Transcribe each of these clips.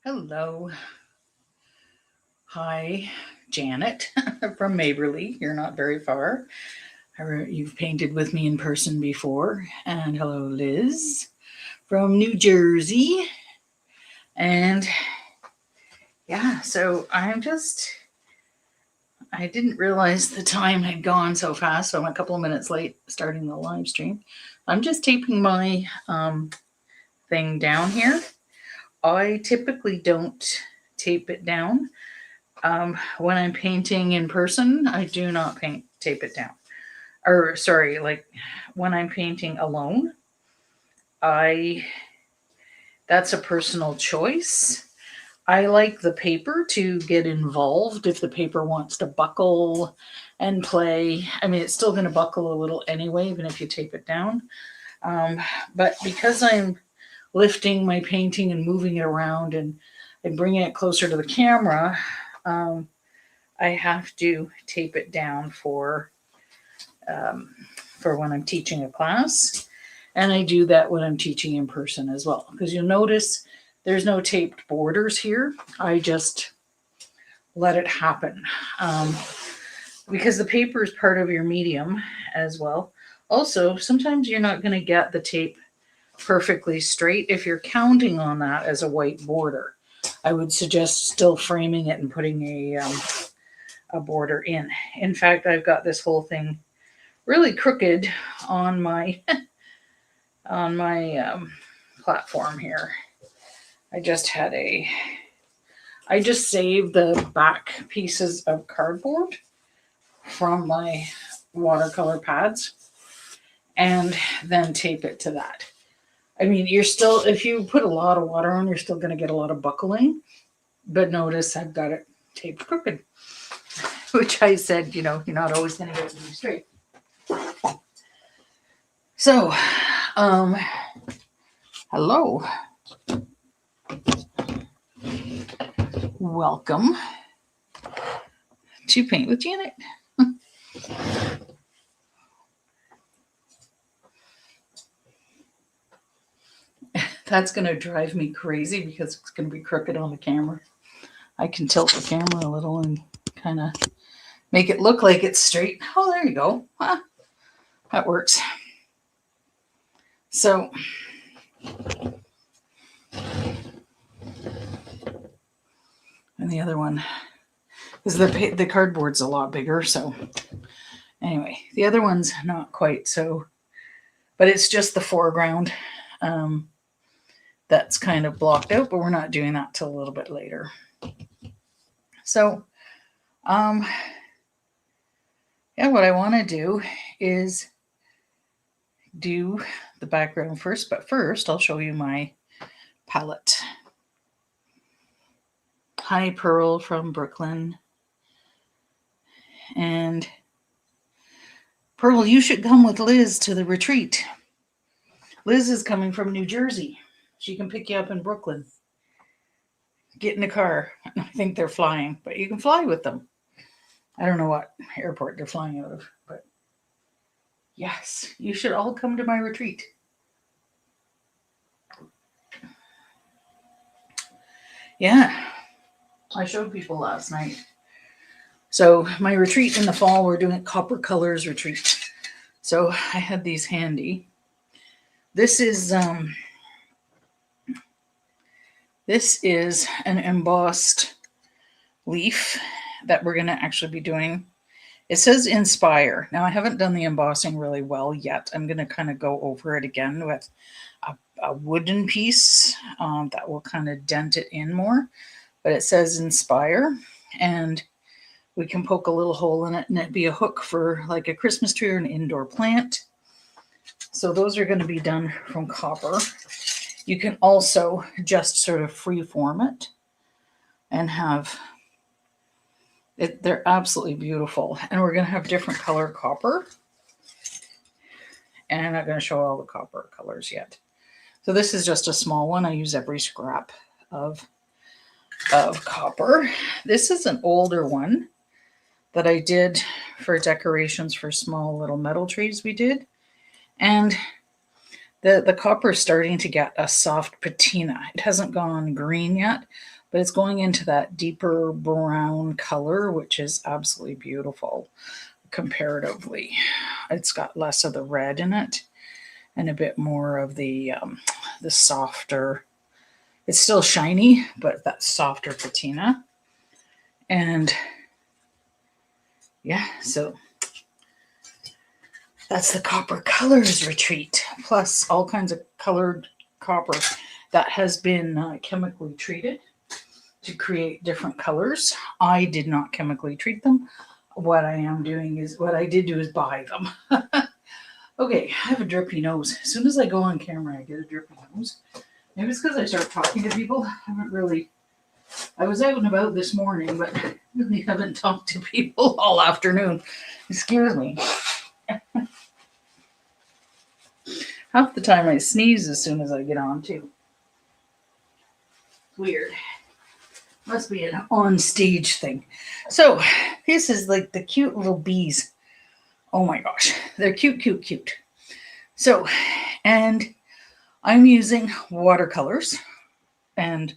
Hello. Hi, Janet from Maberly. You're not very far. You've painted with me in person before. And hello, Liz from New Jersey. And yeah, so I didn't realize the time had gone so fast. So I'm a couple of minutes late starting the live stream. I'm just taping my thing down here. I typically don't tape it down. When I'm painting in person, I do not tape it down. Or sorry, like when I'm painting alone, I that's a personal choice. I like the paper to get involved if the paper wants to buckle and play. I mean, it's still going to buckle a little anyway, even if you tape it down. But because I'm lifting my painting and moving it around and bringing it closer to the camera, I have to tape it down um, for when I'm teaching a class. And I do that when I'm teaching in person as well. Because you'll notice there's no taped borders here. I just let it happen. Because the paper is part of your medium as well. Also, sometimes you're not going to get the tape perfectly straight if you're counting on that as a white border. I would suggest still framing it and putting a border in. In fact, I've got this whole thing really crooked on my on my platform here. I just saved the back pieces of cardboard from my watercolor pads and then tape it to that. I mean, if you put a lot of water on, you're still going to get a lot of buckling. But notice I've got it taped crooked, which I said, you're not always going to get it straight. So, hello. Welcome to Paint with Janet. That's going to drive me crazy because it's going to be crooked on the camera. I can tilt the camera a little and kind of make it look like it's straight. Oh, there you go. That works. So, and the other one is the cardboard's a lot bigger. So, anyway, the other one's not quite so, but it's just the foreground that's kind of blocked out. But we're not doing that till a little bit later. So, yeah, what I want to do is do the background first, but first I'll show you my palette. Hi, Pearl from Brooklyn. And Pearl, you should come with Liz to the retreat. Liz is coming from New Jersey. She can pick you up in Brooklyn. Get in a car. I think they're flying, but you can fly with them. I don't know what airport they're flying out of, but yes, you should all come to my retreat. Yeah, I showed people last night. So my retreat in the fall, we're doing Copper Colors retreat. So I had these handy. This is an embossed leaf that we're going to actually be doing. It says inspire. Now I haven't done the embossing really well yet. I'm going to kind of go over it again with a wooden piece that will kind of dent it in more. But it says inspire, and we can poke a little hole in it and it'd be a hook for like a Christmas tree or an indoor plant. So those are going to be done from copper. You can also just sort of free form it and have it. They're absolutely beautiful. And we're going to have different color copper. And I'm not going to show all the copper colors yet. So this is just a small one. I use every scrap of copper. This is an older one that I did for decorations for small little metal trees we did. And The copper is starting to get a soft patina. It hasn't gone green yet, but it's going into that deeper brown color, which is absolutely beautiful comparatively. It's got less of the red in it and a bit more of the softer. It's still shiny, but that softer patina. And yeah, so that's the Copper Colors retreat, plus all kinds of colored copper that has been chemically treated to create different colors. I did not chemically treat them. What I did do is buy them. Okay, I have a drippy nose. As soon as I go on camera, I get a drippy nose. Maybe it's because I start talking to people. I was out and about this morning, but really haven't talked to people all afternoon. Excuse me. Half the time I sneeze as soon as I get on, too. Weird. Must be an on-stage thing. So, this is like the cute little bees. Oh my gosh. They're cute, cute, cute. So, and I'm using watercolors, and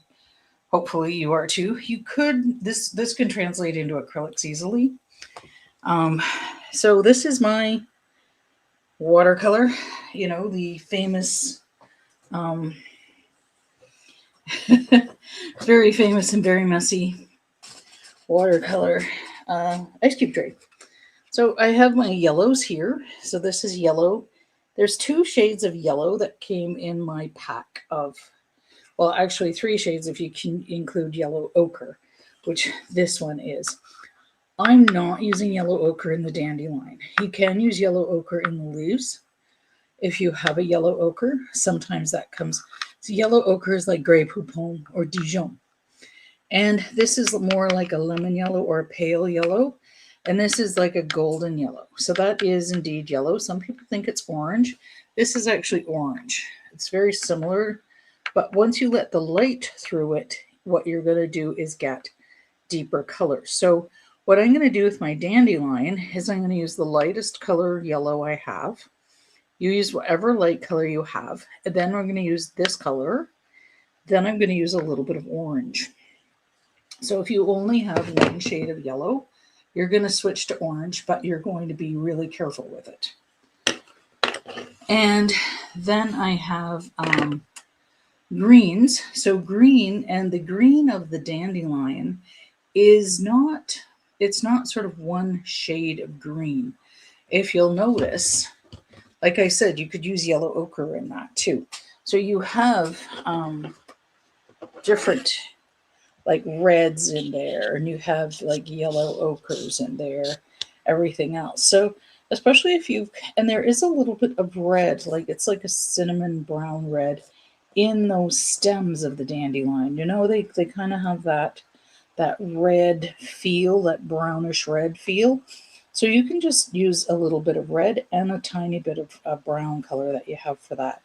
hopefully you are too. You could, this can translate into acrylics easily. So this is my watercolor, you know, the famous, very famous and very messy watercolor ice cube tray. So I have my yellows here. So this is yellow. There's 2 shades of yellow that came in my pack of, well, actually 3 shades if you can include yellow ochre, which this one is. I'm not using yellow ochre in the dandelion. You can use yellow ochre in the leaves if you have a yellow ochre. Sometimes that comes, so yellow ochre is like Grey Poupon or Dijon. And this is more like a lemon yellow or a pale yellow. And this is like a golden yellow. So that is indeed yellow. Some people think it's orange. This is actually orange. It's very similar. But once you let the light through it, what you're going to do is get deeper colors. So what I'm going to do with my dandelion is I'm going to use the lightest color yellow I have. You use whatever light color you have. And then we're going to use this color. Then I'm going to use a little bit of orange. So if you only have one shade of yellow, you're going to switch to orange, but you're going to be really careful with it. And then I have greens. So green, and the green of the dandelion is not, it's not sort of one shade of green. If you'll notice, like I said, you could use yellow ochre in that too. So you have different like reds in there, and you have like yellow ochres in there, everything else. So especially if you, and there is a little bit of red, like it's like a cinnamon brown red in those stems of the dandelion. You know, they kind of have that red feel, that brownish red feel. So you can just use a little bit of red and a tiny bit of a brown color that you have for that.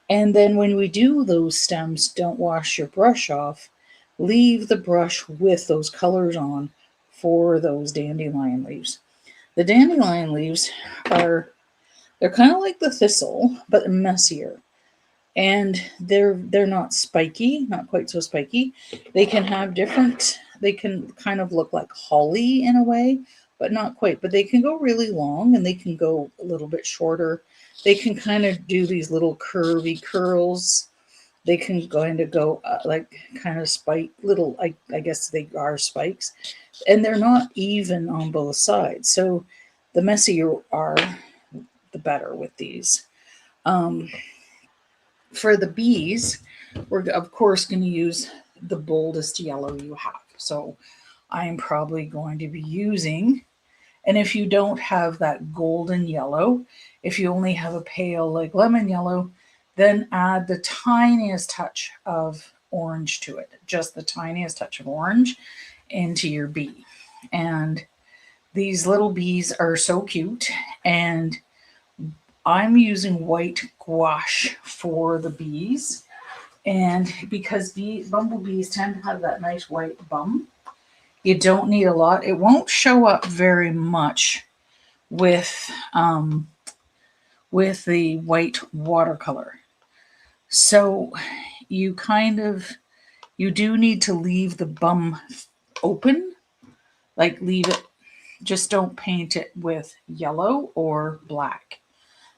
And then when we do those stems, don't wash your brush off. Leave the brush with those colors on for those dandelion leaves. The dandelion leaves they're kind of like the thistle, but messier. And they're not spiky, not quite so spiky. They can have different, they can kind of look like holly in a way, but not quite. But they can go really long, and they can go a little bit shorter. They can kind of do these little curvy curls. They can go like kind of spike, little, I guess they are spikes. And they're not even on both sides. So the messier you are, the better with these. For the bees, we're of course going to use the boldest yellow you have. So I'm probably going to be using, and if you don't have that golden yellow, if you only have a pale like lemon yellow, then add the tiniest touch of orange to it, just the tiniest touch of orange into your bee. And these little bees are so cute, and I'm using white gouache for the bees. And because bumblebees tend to have that nice white bum, you don't need a lot. It won't show up very much with the white watercolor. So you you do need to leave the bum open, like leave it, just don't paint it with yellow or black.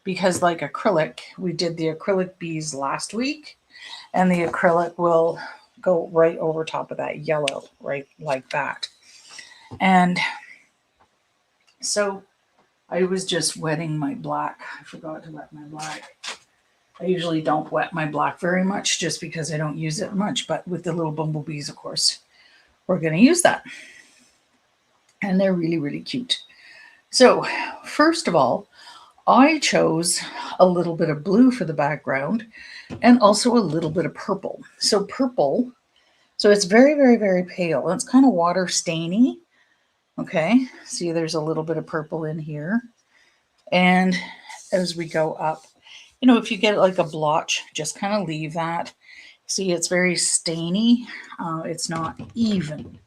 Because like acrylic, we did the acrylic bees last week, and the acrylic will go right over top of that yellow, right like that. And so I was just wetting my black. I forgot to wet my black. I usually don't wet my black very much just because I don't use it much, but with the little bumblebees, of course, we're going to use that. And they're really, really cute. So first of all, I chose a little bit of blue for the background and also a little bit of purple. So purple, so it's very, very, very pale. It's kind of water stainy. Okay, see there's a little bit of purple in here. And as we go up, you know, if you get like a blotch, just kind of leave that. See, it's very stainy. It's not even.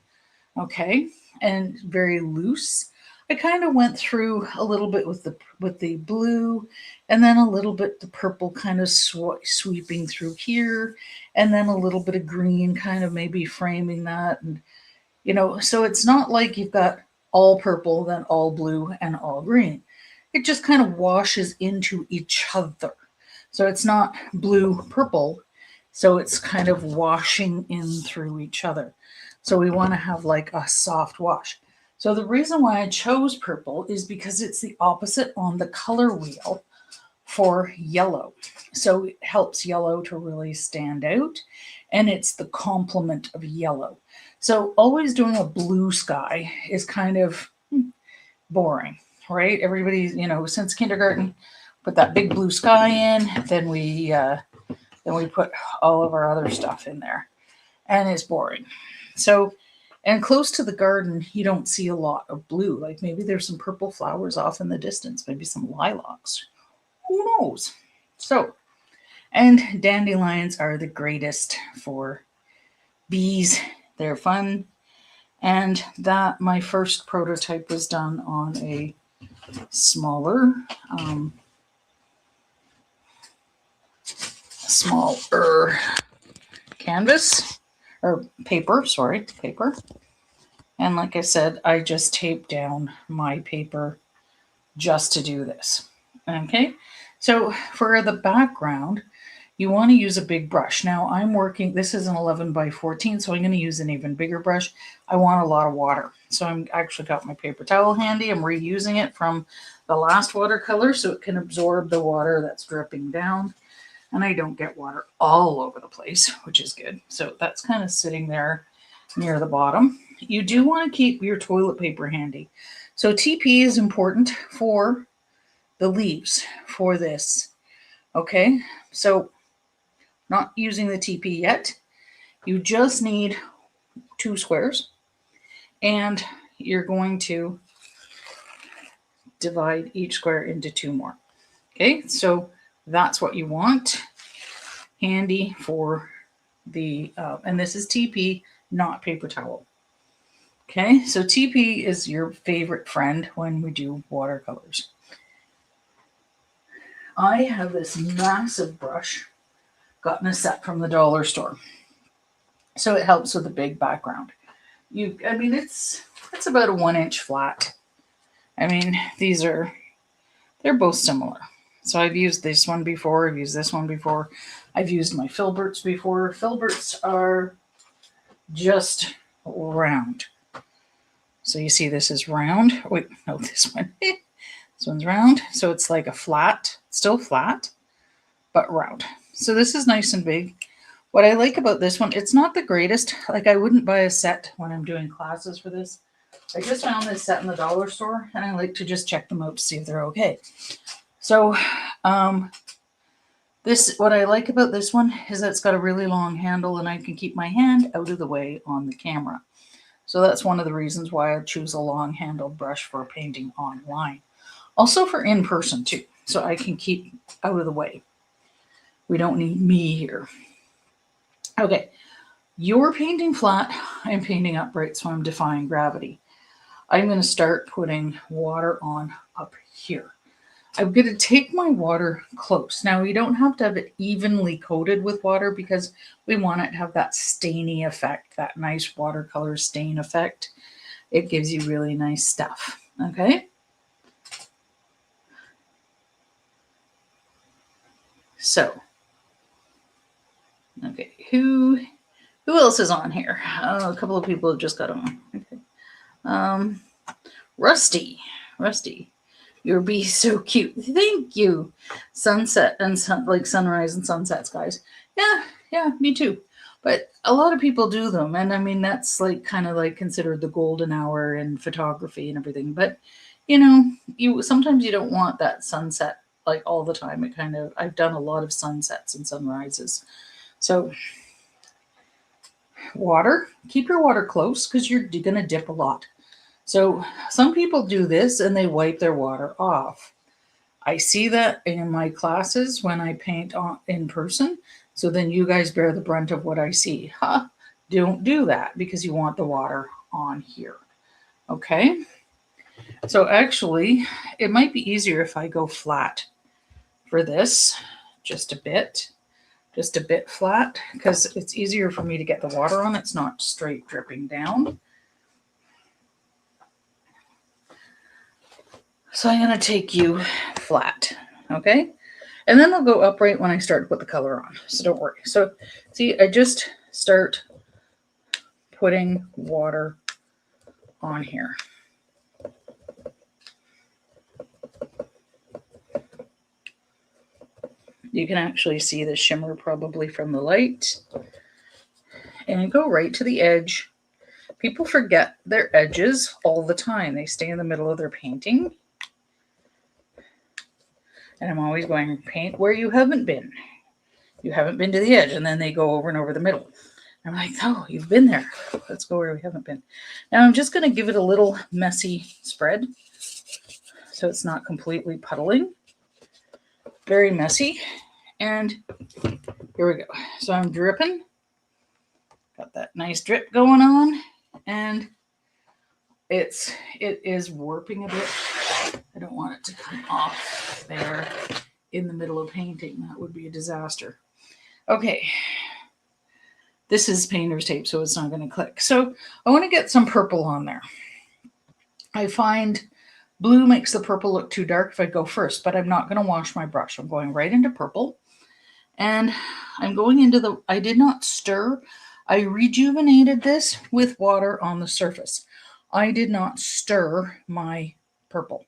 Okay, and very loose. I kind of went through a little bit with the blue, and then a little bit the purple kind of sweeping through here, and then a little bit of green kind of maybe framing that. And you know, so it's not like you've got all purple, then all blue, and all green. It just kind of washes into each other. So it's not blue purple, so it's kind of washing in through each other. So we want to have like a soft wash. So the reason why I chose purple is because it's the opposite on the color wheel for yellow. So it helps yellow to really stand out, and it's the complement of yellow. So always doing a blue sky is kind of boring, right? Everybody's, you know, since kindergarten, put that big blue sky in, then we put all of our other stuff in there, and it's boring. So, and close to the garden, you don't see a lot of blue. Like maybe there's some purple flowers off in the distance, maybe some lilacs. Who knows? So, and dandelions are the greatest for bees. They're fun. And that my first prototype was done on a smaller canvas or paper, paper. And like I said, I just taped down my paper just to do this. Okay, so for the background, you want to use a big brush. Now I'm working, this is an 11 by 14, so I'm going to use an even bigger brush. I want a lot of water. So I'm actually got my paper towel handy. I'm reusing it from the last watercolor so it can absorb the water that's dripping down. And I don't get water all over the place, which is good. So that's kind of sitting there near the bottom. You do want to keep your toilet paper handy. So TP is important for the leaves for this. Okay, so not using the TP yet. You just need 2 squares, and you're going to divide each square into 2 more. Okay, so that's what you want handy for the, and this is TP, not paper towel. Okay, so TP is your favorite friend when we do watercolors. I have this massive brush, gotten a set from the dollar store. So it helps with a big background. I mean, it's about a 1-inch flat. I mean, they're both similar. So I've used this one before, I've used this one before, I've used my filberts before. Filberts are just round. So you see this is round. Wait, no, this one. This one's round. So it's like a flat, still flat, but round. So this is nice and big. What I like about this one, it's not the greatest. Like I wouldn't buy a set when I'm doing classes for this. I just found this set in the dollar store, and I like to just check them out to see if they're okay. So what I like about this one is that it's got a really long handle, and I can keep my hand out of the way on the camera. So that's one of the reasons why I choose a long handled brush for painting online. Also for in person too, so I can keep out of the way. We don't need me here. Okay, you're painting flat, I'm painting upright, so I'm defying gravity. I'm going to start putting water on up here. I'm going to take my water close. Now, you don't have to have it evenly coated with water because we want it to have that stainy effect, that nice watercolor stain effect. It gives you really nice stuff. Okay. So, okay, who else is on here? Oh, a couple of people have just got on. Okay. Rusty, your bee's so cute. Thank you. Sunset and like sunrise and sunsets, guys. Yeah, me too. But a lot of people do them, and I mean that's like kind of like considered the golden hour in photography and everything. But you sometimes you don't want that sunset like all the time. It kind of I've done a lot of sunsets and sunrises. So water, keep your water close because you're gonna dip a lot. So some people do this and they wipe their water off. I see that in my classes when I paint in person. So then you guys bear the brunt of what I see. Don't do that because you want the water on here. Okay. So actually, it might be easier if I go flat for this, just a bit flat, because it's easier for me to get the water on. It's not straight dripping down. So I'm going to take you flat, okay? And then I'll go upright when I start to put the color on, so don't worry. So see, I just start putting water on here. You can actually see the shimmer probably from the light. And go right to the edge. People forget their edges all the time. They stay in the middle of their painting. And I'm always going, paint where you haven't been. You haven't been to the edge. And then they go over and over the middle. I'm like, oh, you've been there. Let's go where we haven't been. Now I'm just going to give it a little messy spread. So it's not completely puddling. Very messy. And here we go. So I'm dripping. Got that nice drip going on. And it is warping a bit. I don't want it to come off there in the middle of painting. That would be a disaster. Okay. This is painter's tape, so it's not going to click. So I want to get some purple on there. I find blue makes the purple look too dark if I go first, but I'm not going to wash my brush. I'm going right into purple. And I'm going into I did not stir. I rejuvenated this with water on the surface. I did not stir my purple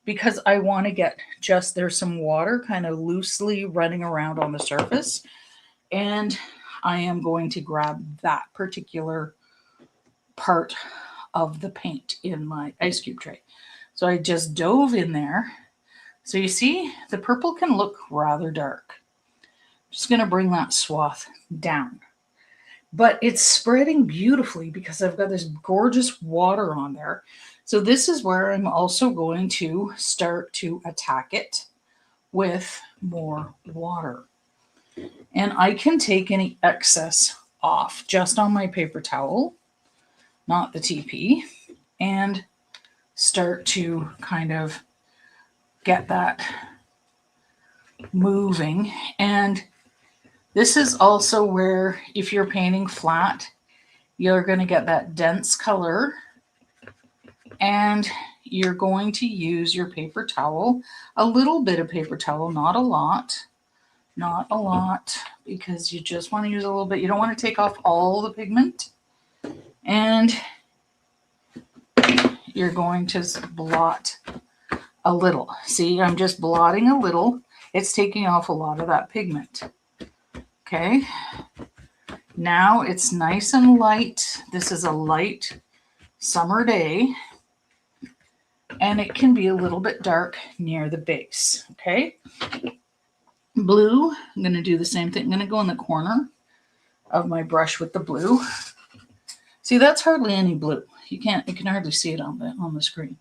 because I want to get there's some water kind of loosely running around on the surface. And I am going to grab that particular part of the paint in my ice cube tray. So I just dove in there. So you see, the purple can look rather dark. Just going to bring that swath down. But it's spreading beautifully because I've got this gorgeous water on there. So this is where I'm also going to start to attack it with more water. And I can take any excess off just on my paper towel, not the TP, and start to kind of get that moving. And this is also where, if you're painting flat, you're going to get that dense color, and you're going to use your paper towel, a little bit of paper towel, not a lot, because you just want to use a little bit. You don't want to take off all the pigment, and you're going to blot a little. See, I'm just blotting a little. It's taking off a lot of that pigment. Okay, now it's nice and light. This is a light summer day, and it can be a little bit dark near the base. Okay, blue, I'm going to do the same thing. I'm going to go in the corner of my brush with the blue. See, that's hardly any blue. You can hardly see it on the screen.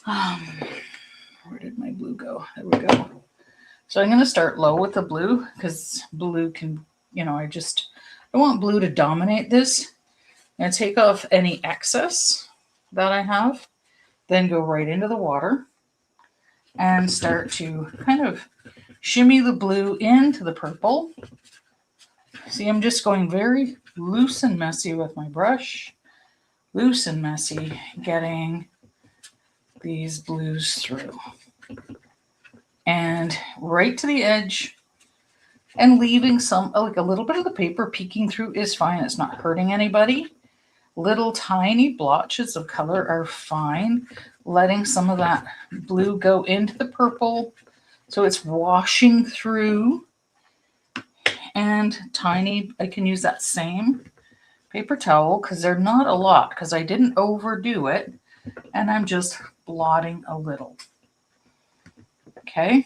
Where did my blue go? There we go. So I'm going to start low with the blue because blue can, I want blue to dominate this. I'm going to take off any excess that I have, then go right into the water. and start to kind of shimmy the blue into the purple. See, I'm just going very loose and messy with my brush. Loose and messy, getting these blues through. And right to the edge, and leaving some, like a little bit of the paper peeking through is fine. It's not hurting anybody. Little tiny blotches of color are fine. Letting some of that blue go into the purple so it's washing through. And tiny, I can use that same paper towel because they're not a lot because I didn't overdo it. And I'm just blotting a little. Okay.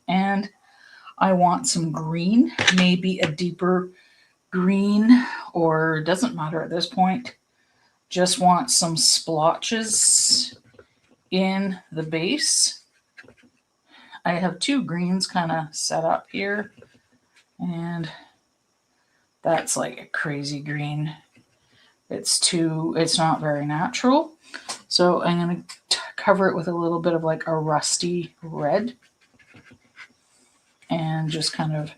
And I want some green, maybe a deeper green, or doesn't matter at this point. Just want some splotches in the base. I have two greens kind of set up here, and that's like a crazy green. It's not very natural. So I'm going to cover it with a little bit of like a rusty red and just kind of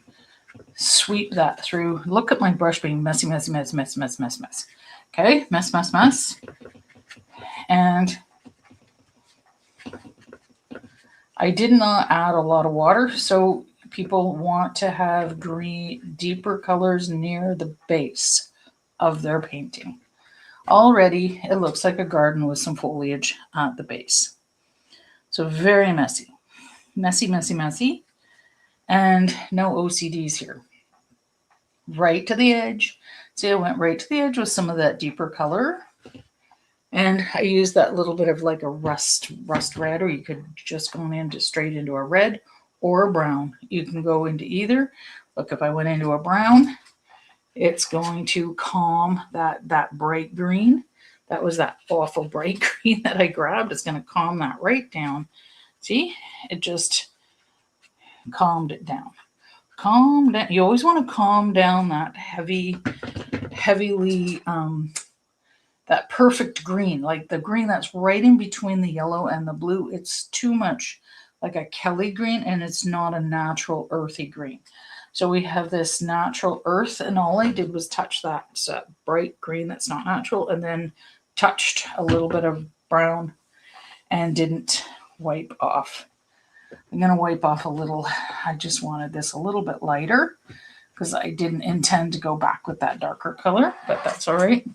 sweep that through. Look at my brush being messy, messy, messy, messy, messy, messy, mess. Okay, mess, mess, mess. And I did not add a lot of water, so people want to have green, deeper colors near the base of their painting. Already, it looks like a garden with some foliage at the base. So very messy. Messy, messy, messy. And no OCDs here. Right to the edge. See, I went right to the edge with some of that deeper color. And I used that little bit of like a rust red, or you could just go straight into a red or a brown. You can go into either. Look, if I went into a brown, it's going to calm that bright green. That was that awful bright green that I grabbed. It's going to calm that right down. See, it just calmed it down. Calm down. You always want to calm down that heavily, that perfect green, like the green that's right in between the yellow and the blue. It's too much like a Kelly green, and it's not a natural earthy green. So we have this natural earth, and all I did was touch that bright green that's not natural, and then touched a little bit of brown and didn't wipe off. I'm going to wipe off a little. I just wanted this a little bit lighter because I didn't intend to go back with that darker color, but that's all right.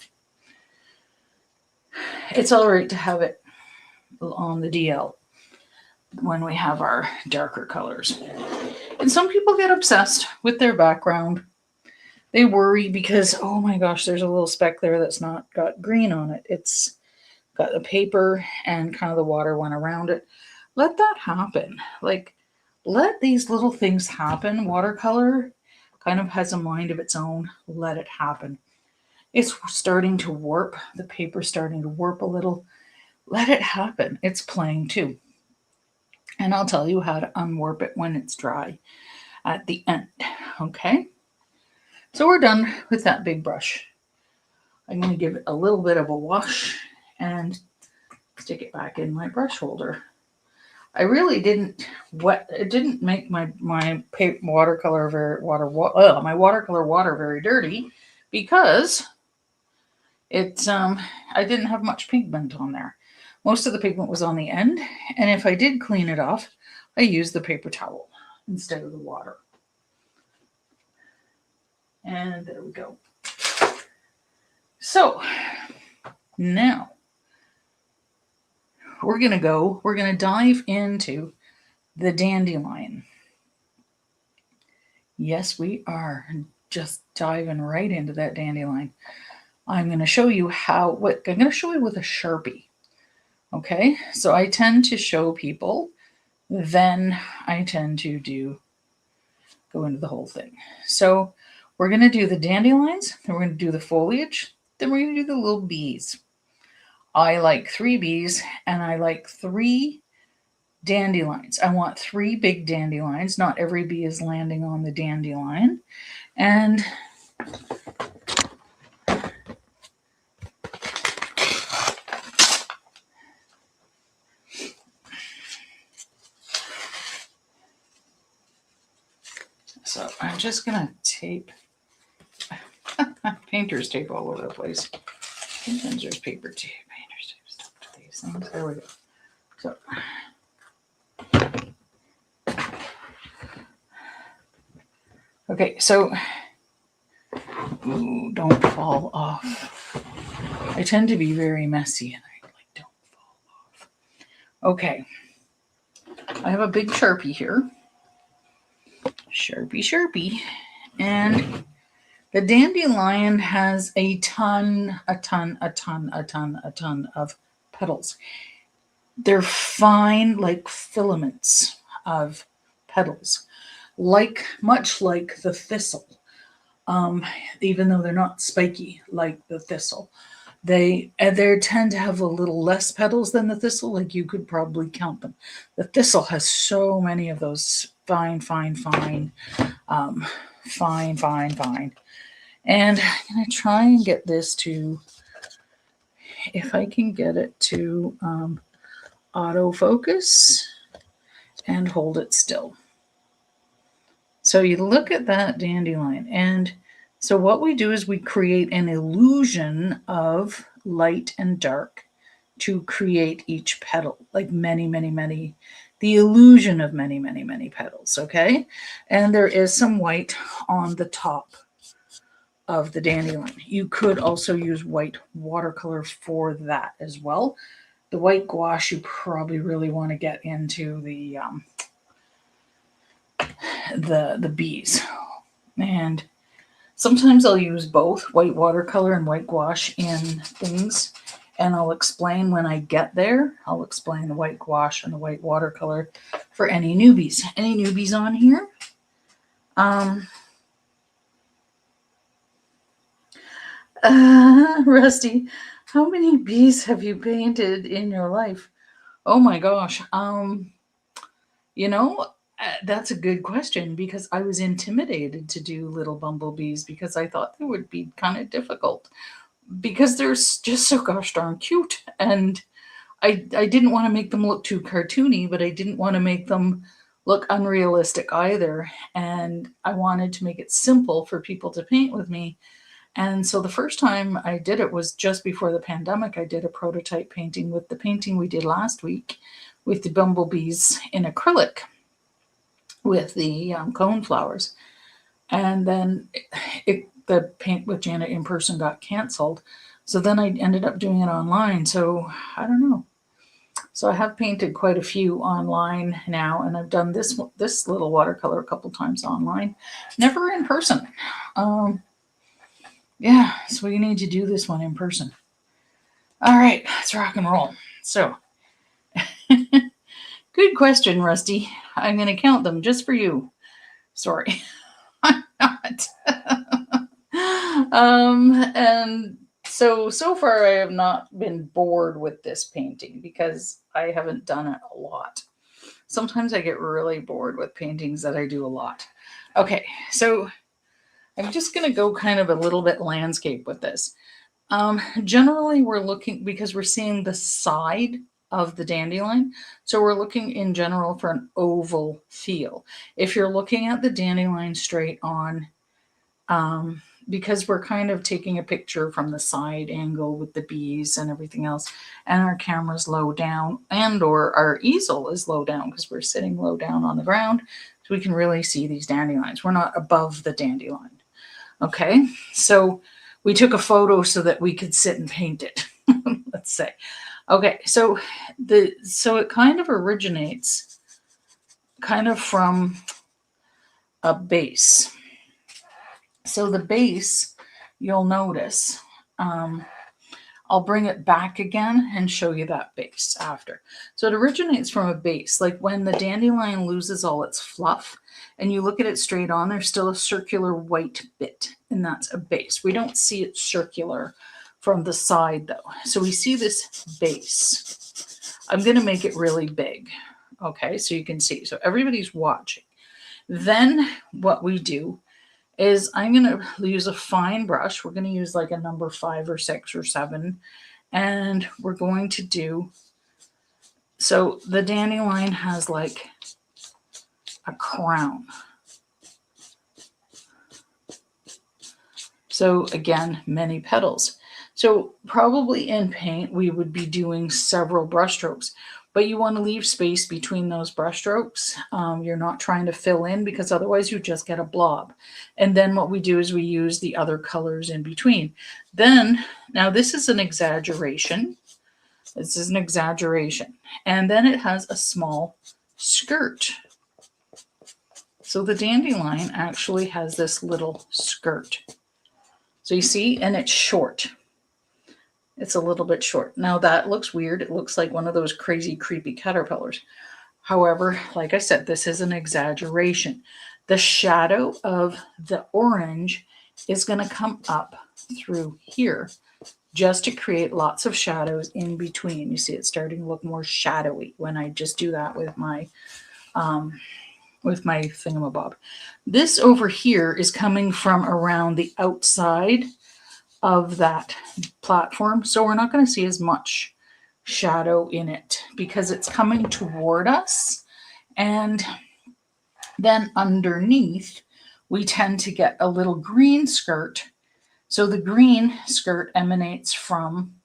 It's all right to have it on the DL when we have our darker colors. And some people get obsessed with their background. They worry because, oh my gosh, there's a little speck there that's not got green on it. It's got the paper and kind of the water went around it. Let that happen. Like, let these little things happen. Watercolor kind of has a mind of its own. Let it happen. It's starting to warp. The paper's starting to warp a little. Let it happen. It's playing too. And I'll tell you how to unwarp it when it's dry at the end. Okay? So we're done with that big brush. I'm going to give it a little bit of a wash and stick it back in my brush holder. I really didn't it didn't make my watercolor water very dirty because it's I didn't have much pigment on there. Most of the pigment was on the end, and if I did clean it off, I used the paper towel instead of the water. And there we go. So now we're going to dive into the dandelion. Yes, we are just diving right into that dandelion. I'm going to show you I'm going to show you with a Sharpie. Okay, so I tend to show people, then I tend to go into the whole thing. So we're going to do the dandelions, then we're going to do the foliage, then we're going to do the little bees. I like 3 bees and I like 3 dandelions. I want 3 big dandelions. Not every bee is landing on the dandelion. And So I'm just going to tape painter's tape all over the place. Sometimes there's paper tape, painter's tape stuff to these things. There we go. So okay, so ooh, don't fall off. I tend to be very messy and I like don't fall off. Okay. I have a big Sharpie here. Sharpie. And the dandelion has a ton of petals. They're fine, like filaments of petals, much like the thistle. Even though they're not spiky like the thistle, they tend to have a little less petals than the thistle. Like you could probably count them. The thistle has so many of those fine. And I'm going to try and get this to, if I can get it to autofocus and hold it still. So you look at that dandelion. And so what we do is we create an illusion of light and dark to create each petal, like many, the illusion of many petals, okay? And there is some white on the top of the dandelion. You could also use white watercolor for that as well. The white gouache, you probably really want to get into the bees. And sometimes I'll use both white watercolor and white gouache in things. And I'll explain when I get there. I'll explain the white gouache and the white watercolor for any newbies. Any newbies on here? Rusty, how many bees have you painted in your life? Oh my gosh. That's a good question because I was intimidated to do little bumblebees because I thought they would be kind of difficult because they're just so gosh darn cute. And I didn't want to make them look too cartoony, but I didn't want to make them look unrealistic either. And I wanted to make it simple for people to paint with me. And so the first time I did it was just before the pandemic. I did a prototype painting with the painting we did last week with the bumblebees in acrylic with the cone flowers. And then the paint with Janet in person got canceled. So then I ended up doing it online. So I don't know. So I have painted quite a few online now, and I've done this little watercolor a couple times online, never in person. Yeah, so we need to do this one in person. All right, let's rock and roll. So, good question, Rusty. I'm going to count them just for you. Sorry, I'm not. And so far I have not been bored with this painting because I haven't done it a lot. Sometimes I get really bored with paintings that I do a lot. Okay, so I'm just going to go kind of a little bit landscape with this. Generally, we're looking, because we're seeing the side of the dandelion, so we're looking in general for an oval feel. If you're looking at the dandelion straight on, because we're kind of taking a picture from the side angle with the bees and everything else, and our camera's low down, and or our easel is low down because we're sitting low down on the ground, so we can really see these dandelions. We're not above the dandelion. Okay, so we took a photo so that we could sit and paint it, let's say. Okay, so it kind of originates kind of from a base. So the base, you'll notice, I'll bring it back again and show you that base after. So it originates from a base, like when the dandelion loses all its fluff and you look at it straight on, there's still a circular white bit, and that's a base. We don't see it circular from the side though. So we see this base. I'm going to make it really big. Okay, so you can see. So everybody's watching. Then what we do is I'm going to use a fine brush. We're going to use like a number 5 or 6 or 7. And we're going to do, so the dandelion has like a crown. So again, many petals. So probably in paint, we would be doing several brush strokes, but you want to leave space between those brush strokes. You're not trying to fill in because otherwise you just get a blob. And then what we do is we use the other colors in between. Then, now this is an exaggeration. This is an exaggeration. And then it has a small skirt. So the dandelion actually has this little skirt. So you see, and it's short. It's a little bit short. Now that looks weird. It looks like one of those crazy, creepy caterpillars. However, like I said, this is an exaggeration. The shadow of the orange is going to come up through here just to create lots of shadows in between. You see it's starting to look more shadowy when I just do that with my thingamabob. This over here is coming from around the outside of that platform. So we're not going to see as much shadow in it because it's coming toward us. And then underneath, we tend to get a little green skirt. So the green skirt emanates from,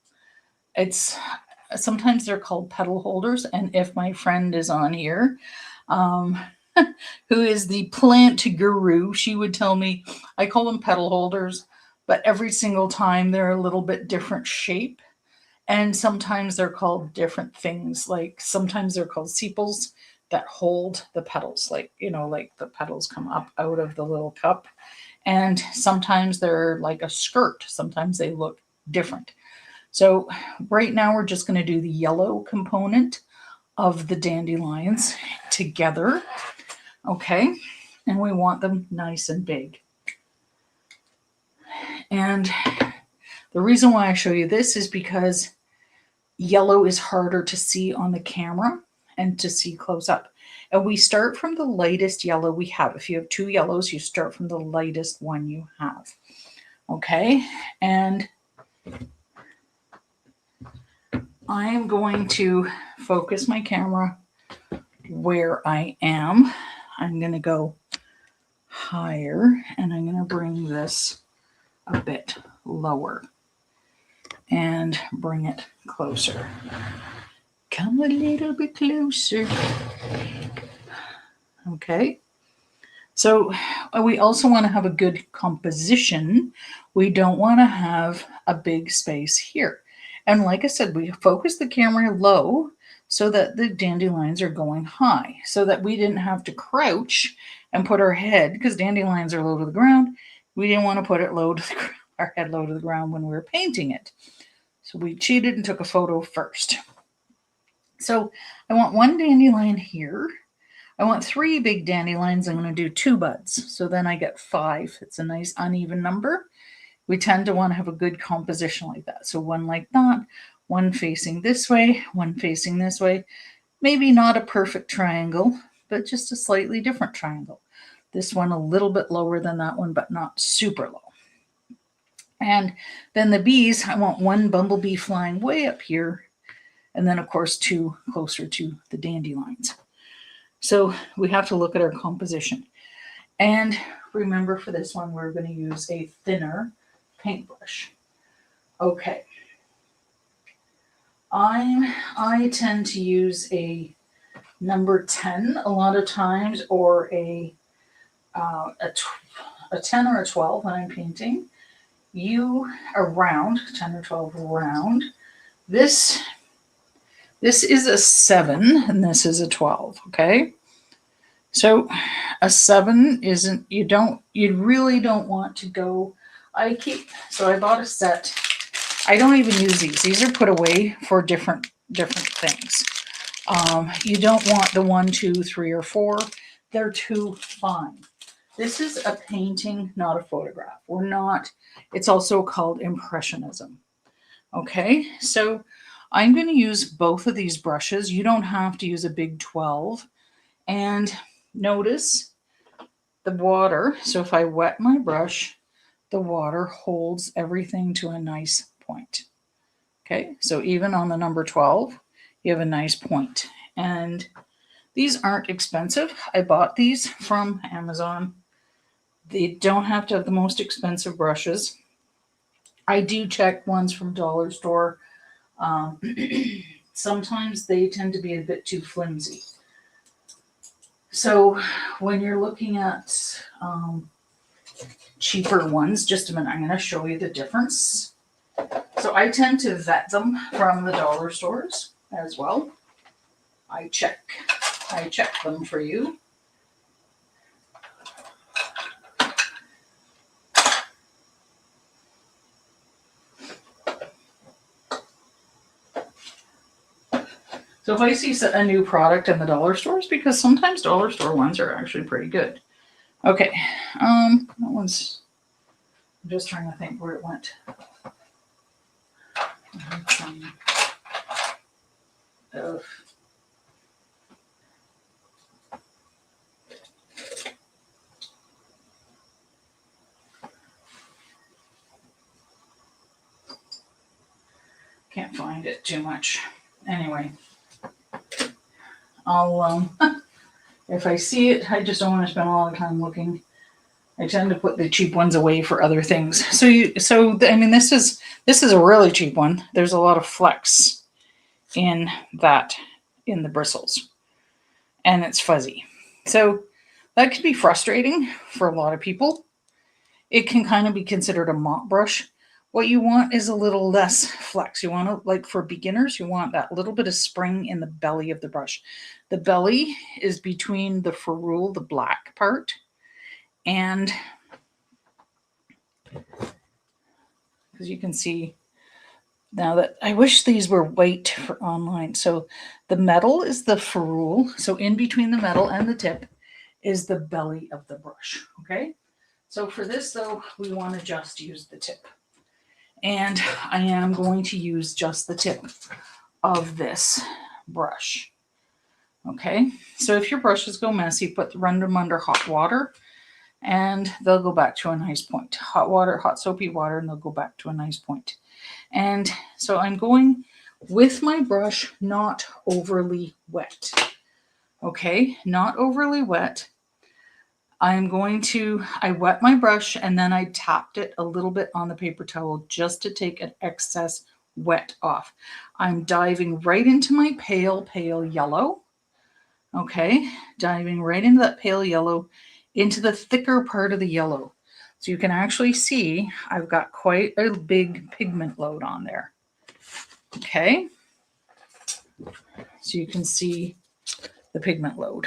sometimes they're called petal holders. And if my friend is on here, who is the plant guru, she would tell me, I call them petal holders, but every single time they're a little bit different shape. And sometimes they're called different things. Like sometimes they're called sepals that hold the petals. Like, you know, like the petals come up out of the little cup. And sometimes they're like a skirt. Sometimes they look different. So right now we're just going to do the yellow component of the dandelions together. Okay. And we want them nice and big. And the reason why I show you this is because yellow is harder to see on the camera and to see close up. And we start from the lightest yellow we have. If you have two yellows, you start from the lightest one you have. Okay. And I am going to focus my camera where I am. I'm going to go higher and I'm going to bring this a bit lower and bring it closer. Come a little bit closer. Okay. So we also want to have a good composition. We don't want to have a big space here. And like I said, we focus the camera low so that the dandelions are going high, so that we didn't have to crouch and put our head, because dandelions are low to the ground. We didn't want to put it low to the ground, our head low to the ground when we were painting it. So we cheated and took a photo first. So I want one dandelion here. I want 3 big dandelions. I'm going to do 2 buds. So then I get 5. It's a nice uneven number. We tend to want to have a good composition like that. So one like that, one facing this way, one facing this way. Maybe not a perfect triangle, but just a slightly different triangle. This one a little bit lower than that one, but not super low. And then the bees, I want 1 bumblebee flying way up here. And then, of course, 2 closer to the dandelions. So we have to look at our composition. And remember, for this one, we're going to use a thinner paintbrush. Okay. I tend to use a number 10 a lot of times, or a 10 or a 12 when I'm painting. You around 10 or 12 round. This is a 7 and this is a 12. Okay. So a 7 isn't, you really don't want to go. So I bought a set. I don't even use these. These are put away for different things. You don't want the 1, 2, 3, or 4. They're too fine. This is a painting, not a photograph. It's also called Impressionism. Okay, so I'm going to use both of these brushes. You don't have to use a big 12. And notice the water. So if I wet my brush, the water holds everything to a nice point. Okay, so even on the number 12, you have a nice point. And these aren't expensive. I bought these from Amazon. They don't have to have the most expensive brushes. I do check ones from dollar store. Um, sometimes they tend to be a bit too flimsy. So when you're looking at cheaper ones, just a minute, I'm going to show you the difference. So I tend to vet them from the dollar stores as well. I check them for you. So if I see a new product in the dollar stores, because sometimes dollar store ones are actually pretty good. Okay, that one's, I'm just trying to think where it went. Ugh. Can't find it too much. Anyway, I'll if I see it, I just don't want to spend a lot of time looking. I tend to put the cheap ones away for other things. I mean, this is a really cheap one. There's a lot of flex in the bristles, and it's fuzzy. So that can be frustrating for a lot of people. It can kind of be considered a mop brush. What you want is a little less flex. You want to, like for beginners, you want that little bit of spring in the belly of the brush. The belly is between the ferrule, the black part, and as you can see now that I wish these were white for online. So the metal is the ferrule. So in between the metal and the tip is the belly of the brush. Okay. So for this though, we want to just use the tip. And I am going to use just the tip of this brush. Okay, so if your brushes go messy, run them under hot water and they'll go back to a nice point. Hot water, hot soapy water, and they'll go back to a nice point. And so I'm going with my brush, not overly wet. Okay, not overly wet. I wet my brush and then I tapped it a little bit on the paper towel just to take an excess wet off. I'm diving right into my pale yellow. Okay, diving right into that pale yellow, into the thicker part of the yellow. So you can actually see I've got quite a big pigment load on there. Okay, so you can see the pigment load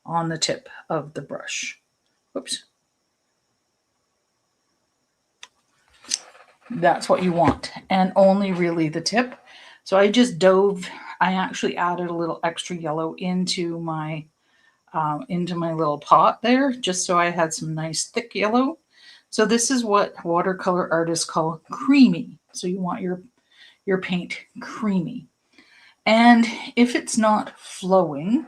on the tip of the brush. Whoops. That's what you want, and only really the tip. So I actually added a little extra yellow into my little pot there, just so I had some nice thick yellow. So this is what watercolor artists call creamy. So you want your paint creamy. And if it's not flowing,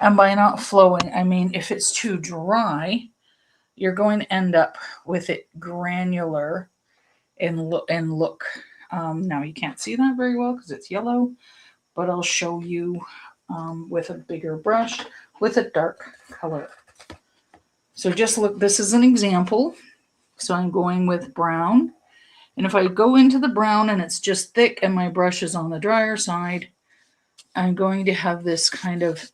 and by not flowing, I mean if it's too dry, you're going to end up with it granular and look. Now you can't see that very well because it's yellow, but I'll show you with a bigger brush with a dark color. So just look, this is an example. So I'm going with brown. And if I go into the brown and it's just thick and my brush is on the drier side, I'm going to have this kind of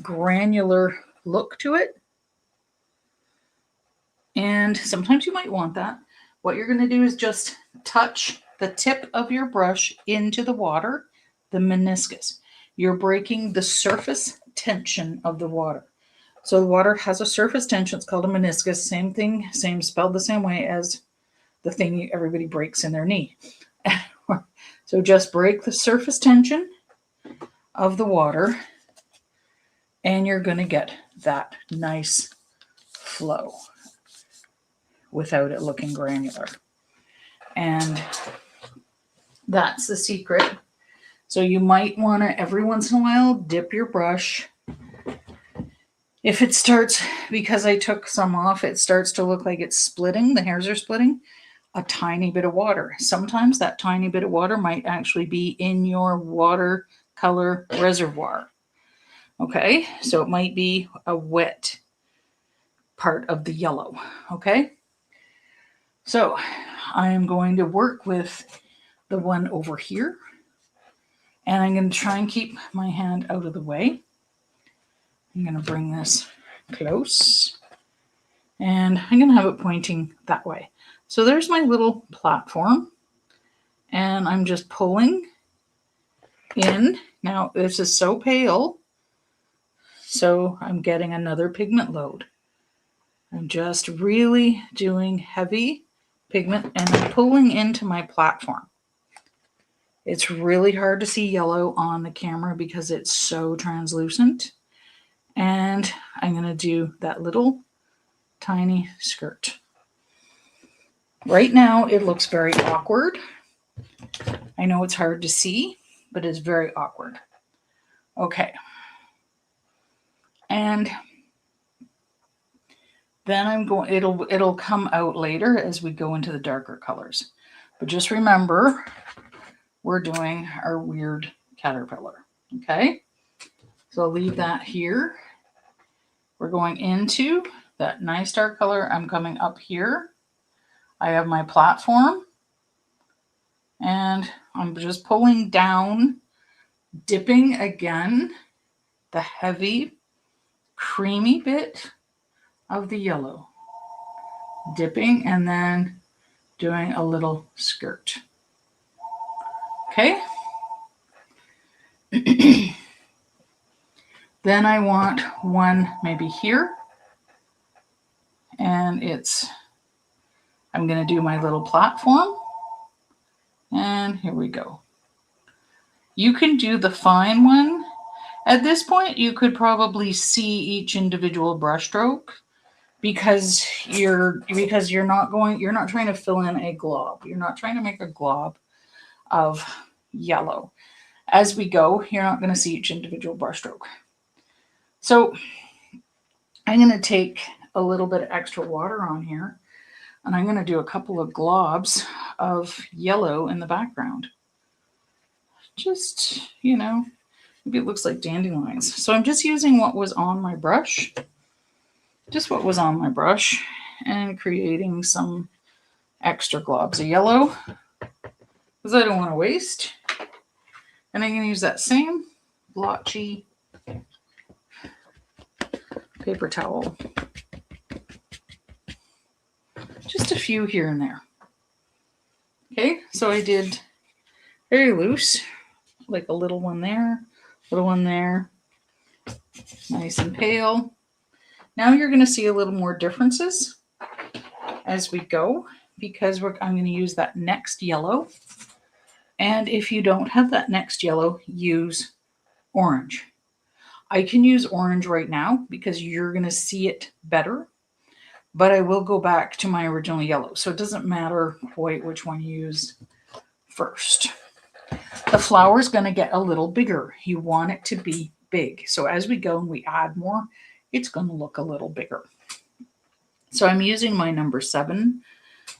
granular look to it. And sometimes you might want that. What you're going to do is just touch the tip of your brush into the water, the meniscus. You're breaking the surface tension of the water. So the water has a surface tension. It's called a meniscus. Same thing, spelled the same way as the thing everybody breaks in their knee. So just break the surface tension of the water and you're going to get that nice flow without it looking granular. And that's the secret. So you might want to, every once in a while, dip your brush. If it starts, because I took some off, it starts to look like it's splitting, the hairs are splitting, a tiny bit of water. Sometimes that tiny bit of water might actually be in your watercolor reservoir. Okay, so it might be a wet part of the yellow. Okay. So I am going to work with the one over here, and I'm going to try and keep my hand out of the way. I'm going to bring this close, and I'm going to have it pointing that way. So there's my little platform, and I'm just pulling in. Now this is so pale, so I'm getting another pigment load. I'm just really doing heavy pigment and I'm pulling into my platform. It's really hard to see yellow on the camera because it's so translucent. And I'm going to do that little tiny skirt. Right now it looks very awkward. I know it's hard to see, but it's very awkward. Okay. And then I'm going, it'll come out later as we go into the darker colors. But just remember, we're doing our weird caterpillar. Okay. So I'll leave that here. We're going into that nice dark color. I'm coming up here. I have my platform and I'm just pulling down, dipping again the heavy, creamy bit of the yellow, dipping and then doing a little skirt. Okay. Then I want one maybe here, and I'm going to do my little platform, and here we go. You can do the fine one. At this point, you could probably see each individual brush stroke because you're not trying to fill in a glob. You're not trying to make a glob of yellow. As we go, you're not going to see each individual brush stroke. So I'm going to take a little bit of extra water on here, and I'm going to do a couple of globs of yellow in the background. Just, maybe it looks like dandelions. So I'm just using what was on my brush, and creating some extra globs of yellow because I don't want to waste. And I'm going to use that same blotchy paper towel. Just a few here and there. Okay, so I did very loose, like a little one there, nice and pale. Now you're going to see a little more differences as we go because I'm going to use that next yellow. And if you don't have that next yellow, use orange. I can use orange right now because you're going to see it better, but I will go back to my original yellow. So it doesn't matter quite which one you use first. The flower is going to get a little bigger. You want it to be big. So as we go and we add more, it's going to look a little bigger. So I'm using my number 7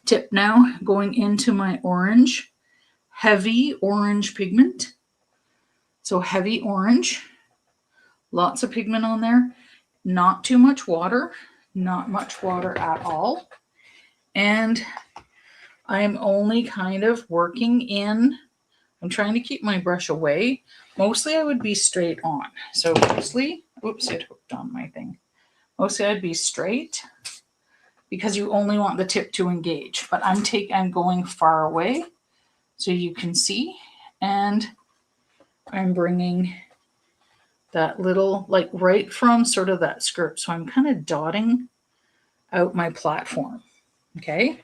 tip now, going into my orange, heavy orange pigment. So heavy orange. Lots of pigment on there, not too much water, not much water at all. And I'm only kind of working in, I'm trying to keep my brush away. Mostly I would be straight on. So mostly, oops, it hooked on my thing. Mostly I'd be straight because you only want the tip to engage. But I'm going far away so you can see. And I'm bringing that little, like right from sort of that skirt. So I'm kind of dotting out my platform. Okay.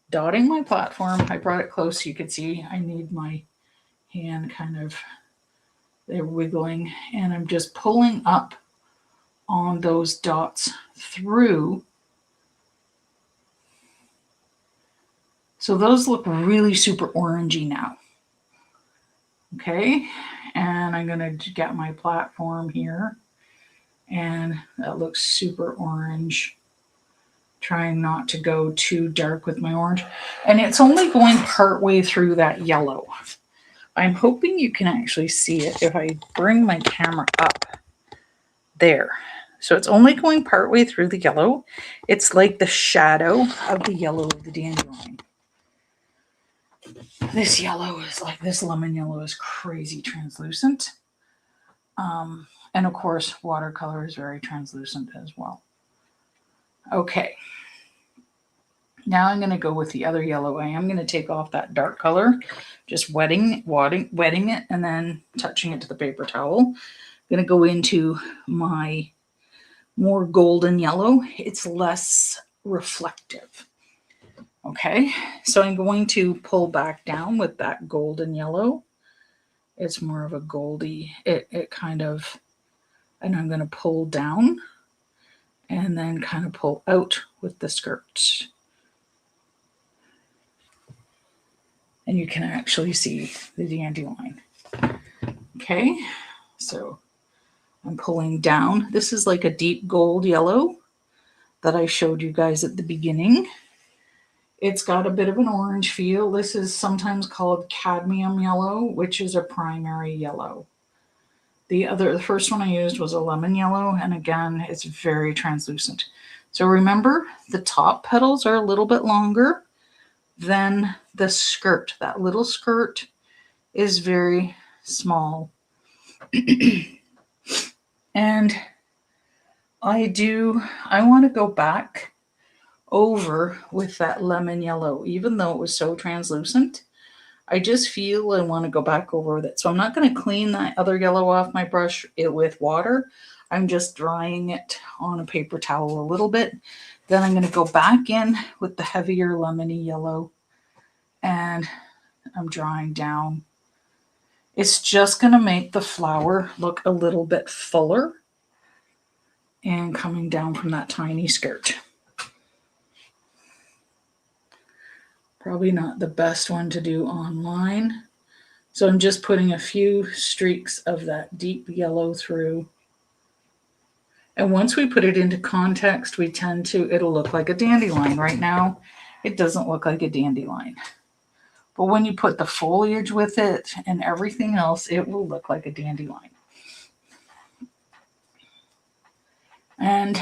Dotting my platform. I brought it close so you could see I need my hand kind of there wiggling, and I'm just pulling up on those dots through. So those look really super orangey now. Okay. And I'm going to get my platform here, and that looks super orange. Trying not to go too dark with my orange. And it's only going part way through that yellow. I'm hoping you can actually see it if I bring my camera up there. So it's only going partway through the yellow. It's like the shadow of the yellow of the dandelion. This yellow is like, this lemon yellow is crazy translucent. And of course, watercolor is very translucent as well. Okay. Now I'm going to go with the other yellow. I am going to take off that dark color, just wetting it, and then touching it to the paper towel. I'm going to go into my more golden yellow. It's less reflective. Okay, so I'm going to pull back down with that golden yellow. It's more of a goldy, it kind of, and I'm going to pull down and then kind of pull out with the skirt. And you can actually see the dandelion. Okay, so I'm pulling down. This is like a deep gold yellow that I showed you guys at the beginning. It's got a bit of an orange feel. This is sometimes called cadmium yellow, which is a primary yellow. The first one I used was a lemon yellow, and again, it's very translucent. So remember, the top petals are a little bit longer than the skirt. That little skirt is very small. And I want to go back over with that lemon yellow, even though it was so translucent. I just feel I want to go back over with it. So I'm not going to clean that other yellow off my brush with water. I'm just drying it on a paper towel a little bit. Then I'm going to go back in with the heavier lemony yellow, and I'm drying down. It's just going to make the flower look a little bit fuller and coming down from that tiny skirt. Probably not the best one to do online. So I'm just putting a few streaks of that deep yellow through. And once we put it into context, it'll look like a dandelion. Right now, it doesn't look like a dandelion. But when you put the foliage with it and everything else, it will look like a dandelion. And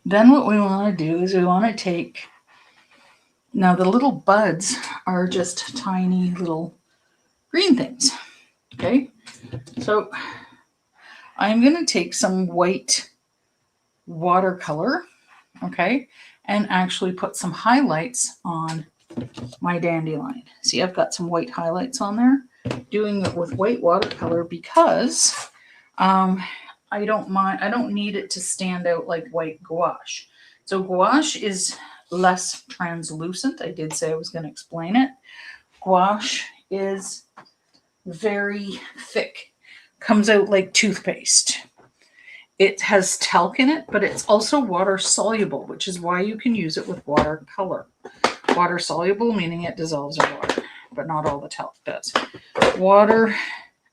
then what we want to do is we want to take, now the little buds are just tiny little green things. Okay, so I'm going to take some white watercolor, okay, and actually put some highlights on my dandelion. See, I've got some white highlights on there. Doing it with white watercolor because I don't need it to stand out like white gouache. So gouache is less translucent. I did say I was going to explain it. Gouache is very thick, comes out like toothpaste. It has talc in it, but it's also water soluble, which is why you can use it with watercolor. Water soluble, meaning it dissolves in water, but not all the talc does. Water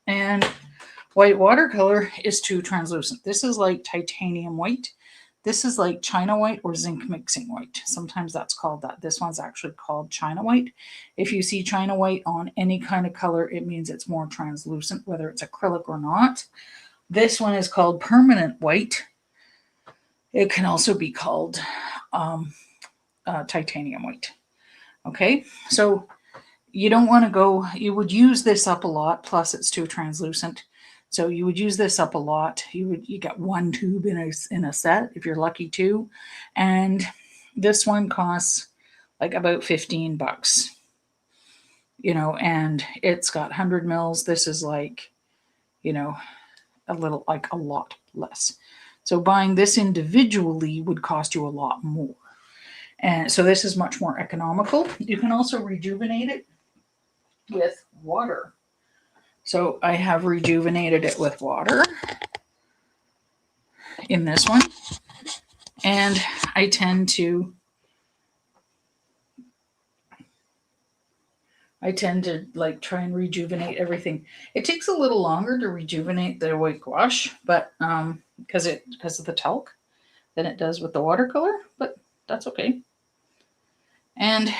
and white watercolor is too translucent. This is like titanium white. This is like China white or zinc mixing white. Sometimes that's called that. This one's actually called China white. If you see China white on any kind of color, it means it's more translucent, whether it's acrylic or not. This one is called permanent white. It can also be called titanium white. Okay, so you don't want to go, you would use this up a lot, plus it's too translucent. So you would use this up a lot. You get one tube in a set, if you're lucky to. And this one costs like about $15, you know, and it's got 100 mils. This is like, you know, a lot less. So buying this individually would cost you a lot more. And so this is much more economical. You can also rejuvenate it with water. So I have rejuvenated it with water in this one. And I tend to like try and rejuvenate everything. It takes a little longer to rejuvenate the white gouache, but because of the talc than it does with the watercolor, but that's okay. And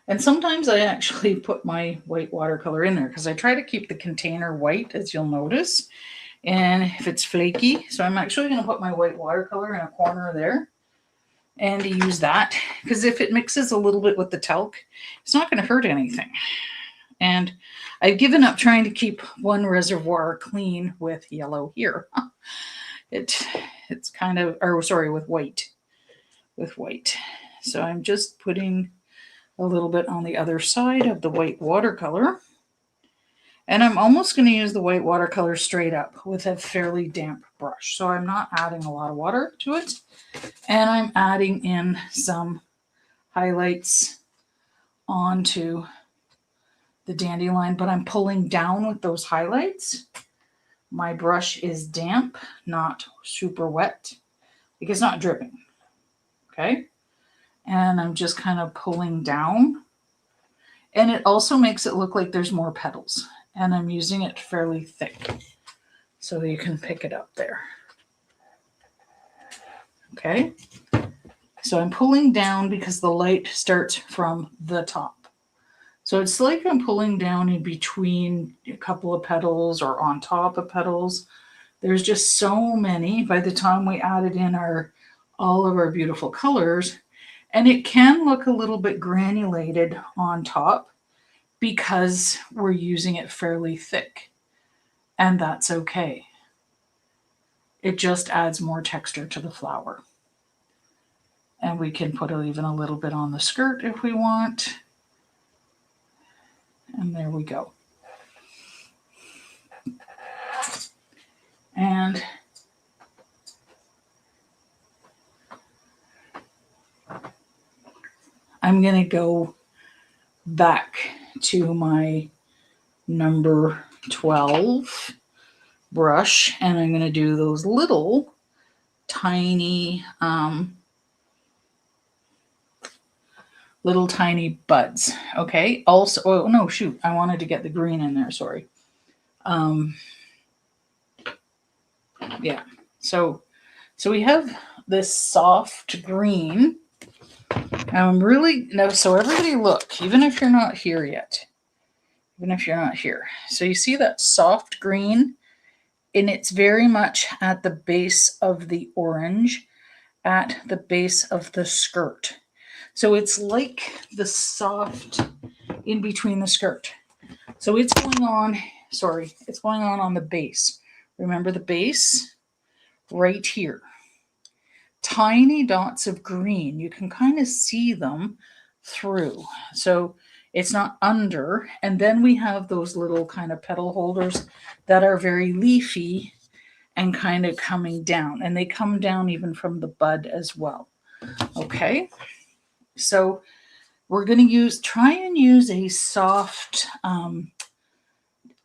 And sometimes I actually put my white watercolor in there because I try to keep the container white, as you'll notice. And if it's flaky, so I'm actually going to put my white watercolor in a corner there and use that, because if it mixes a little bit with the talc, it's not going to hurt anything. And I've given up trying to keep one reservoir clean with yellow here. It's kind of, or sorry, with white. So I'm just putting a little bit on the other side of the white watercolor. And I'm almost going to use the white watercolor straight up with a fairly damp brush. So I'm not adding a lot of water to it. And I'm adding in some highlights onto the dandelion, but I'm pulling down with those highlights. My brush is damp, not super wet. It's not dripping. Okay. And I'm just kind of pulling down. And it also makes it look like there's more petals. And I'm using it fairly thick so you can pick it up there. Okay. So I'm pulling down because the light starts from the top. So it's like I'm pulling down in between a couple of petals or on top of petals. There's just so many by the time we added in all of our beautiful colors. And it can look a little bit granulated on top because we're using it fairly thick. And that's okay. It just adds more texture to the flower. And we can put even a little bit on the skirt if we want. And there we go. And I'm going to go back to my number 12 brush, and I'm going to do those little tiny buds. Okay. Also, oh no, shoot, I wanted to get the green in there. Sorry. Yeah. So we have this soft green. So everybody look, even if you're not here yet, So you see that soft green, and it's very much at the base of the orange, at the base of the skirt. So it's like the soft in between the skirt. So it's going on the base. Remember the base? Right here. Tiny dots of green. You can kind of see them through. So it's not under. And then we have those little kind of petal holders that are very leafy and kind of coming down. And they come down even from the bud as well. Okay. So we're going to try and use a soft,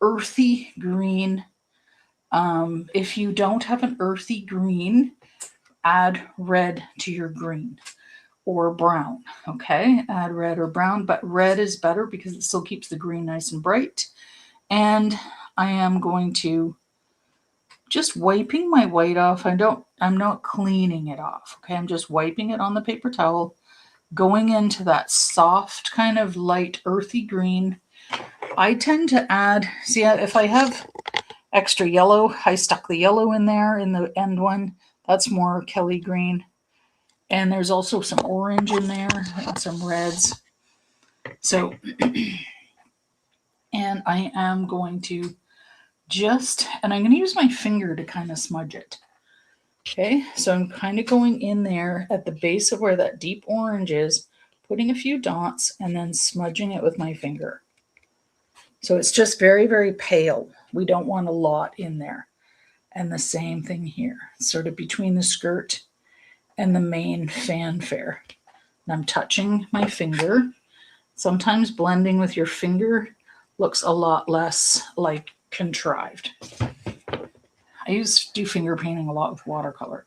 earthy green. If you don't have an earthy green, add red to your green or brown. Okay, add red or brown, but red is better because it still keeps the green nice and bright. And I am going to just wiping my white off. I'm not cleaning it off. Okay, I'm just wiping it on the paper towel, going into that soft kind of light earthy green. I tend to add, see, if I have extra yellow, I stuck the yellow in there in the end one. That's more Kelly green. And there's also some orange in there and some reds. So, and I am going to and I'm going to use my finger to kind of smudge it. Okay, so I'm kind of going in there at the base of where that deep orange is, putting a few dots and then smudging it with my finger. So it's just very, very pale. We don't want a lot in there. And the same thing here, sort of between the skirt and the main fanfare. And I'm touching my finger. Sometimes blending with your finger looks a lot less like contrived. I used to do finger painting a lot with watercolor.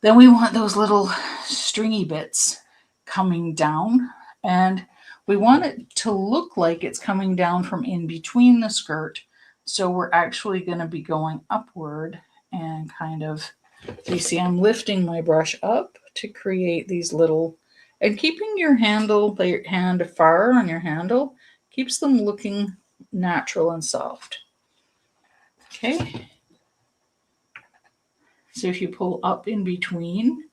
Then we want those little stringy bits coming down, and we want it to look like it's coming down from in between the skirt. So we're actually going to be going upward and kind of, you see I'm lifting my brush up to create these little And keeping your hand far on your handle keeps them looking natural and soft. Okay. So if you pull up in between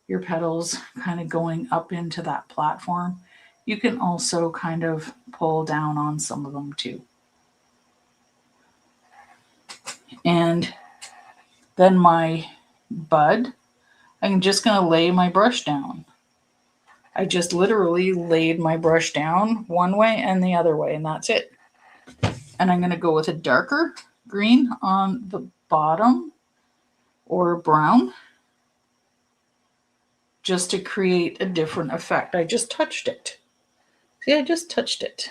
your petals, kind of going up into that platform, you can also kind of pull down on some of them too. And then my bud, I'm just going to lay my brush down. I just literally laid my brush down one way and the other way, and that's it. And I'm going to go with a darker green on the bottom, or brown, just to create a different effect. I just touched it. See, I just touched it.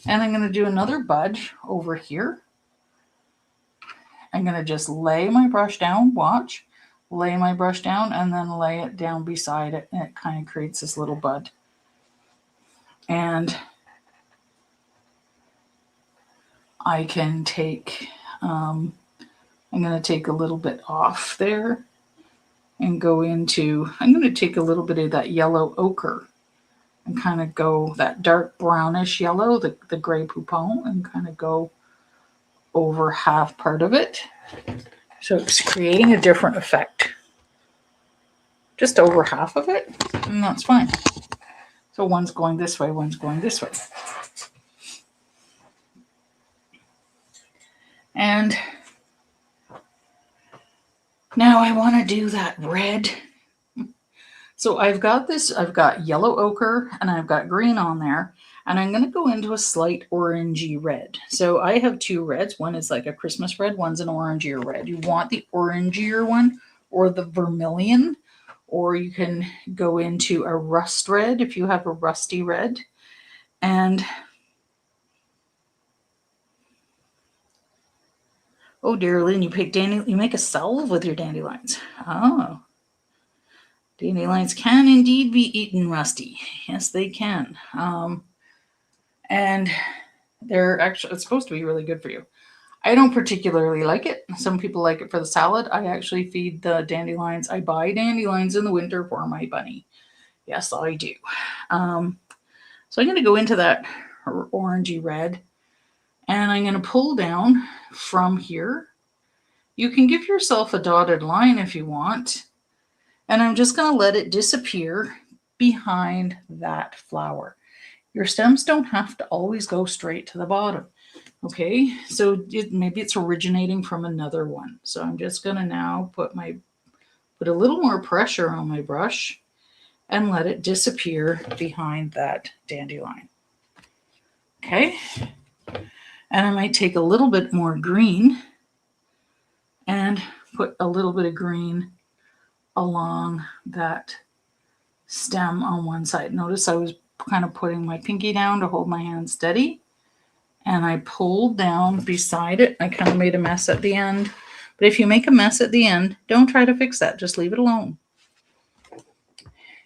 And I'm going to do another bud over here. I'm going to just lay my brush down, watch, lay my brush down, and then lay it down beside it, and it kind of creates this little bud. And I can take, I'm going to take a little bit off there and go into, I'm going to take a little bit of that yellow ochre and kind of go that dark brownish yellow, the gray poupon, and kind of go over half part of it. So it's creating a different effect. Just over half of it, and that's fine. So one's going this way, one's going this way. And now I want to do that red. So I've got yellow ochre and I've got green on there, and I'm going to go into a slight orangey red. So I have two reds. One is like a Christmas red, one's an orangier red. You want the orangier one or the vermilion, or you can go into a rust red if you have a rusty red. And oh, dear Lynn, you make a salve with your dandelions. Oh. Dandelions can indeed be eaten rusty. Yes, they can. And it's supposed to be really good for you. I don't particularly like it. Some people like it for the salad. I actually feed the dandelions. I buy dandelions in the winter for my bunny. Yes, I do. So I'm going to go into that orangey red, and I'm going to pull down from here. You can give yourself a dotted line if you want. And I'm just going to let it disappear behind that flower. Your stems don't have to always go straight to the bottom. Okay, so maybe it's originating from another one. So I'm just going to now put a little more pressure on my brush and let it disappear behind that dandelion. Okay, and I might take a little bit more green and put a little bit of green along that stem on one side. Notice I was kind of putting my pinky down to hold my hand steady, and I pulled down beside it. I kind of made a mess at the end, but if you make a mess at the end, don't try to fix that. Just leave it alone,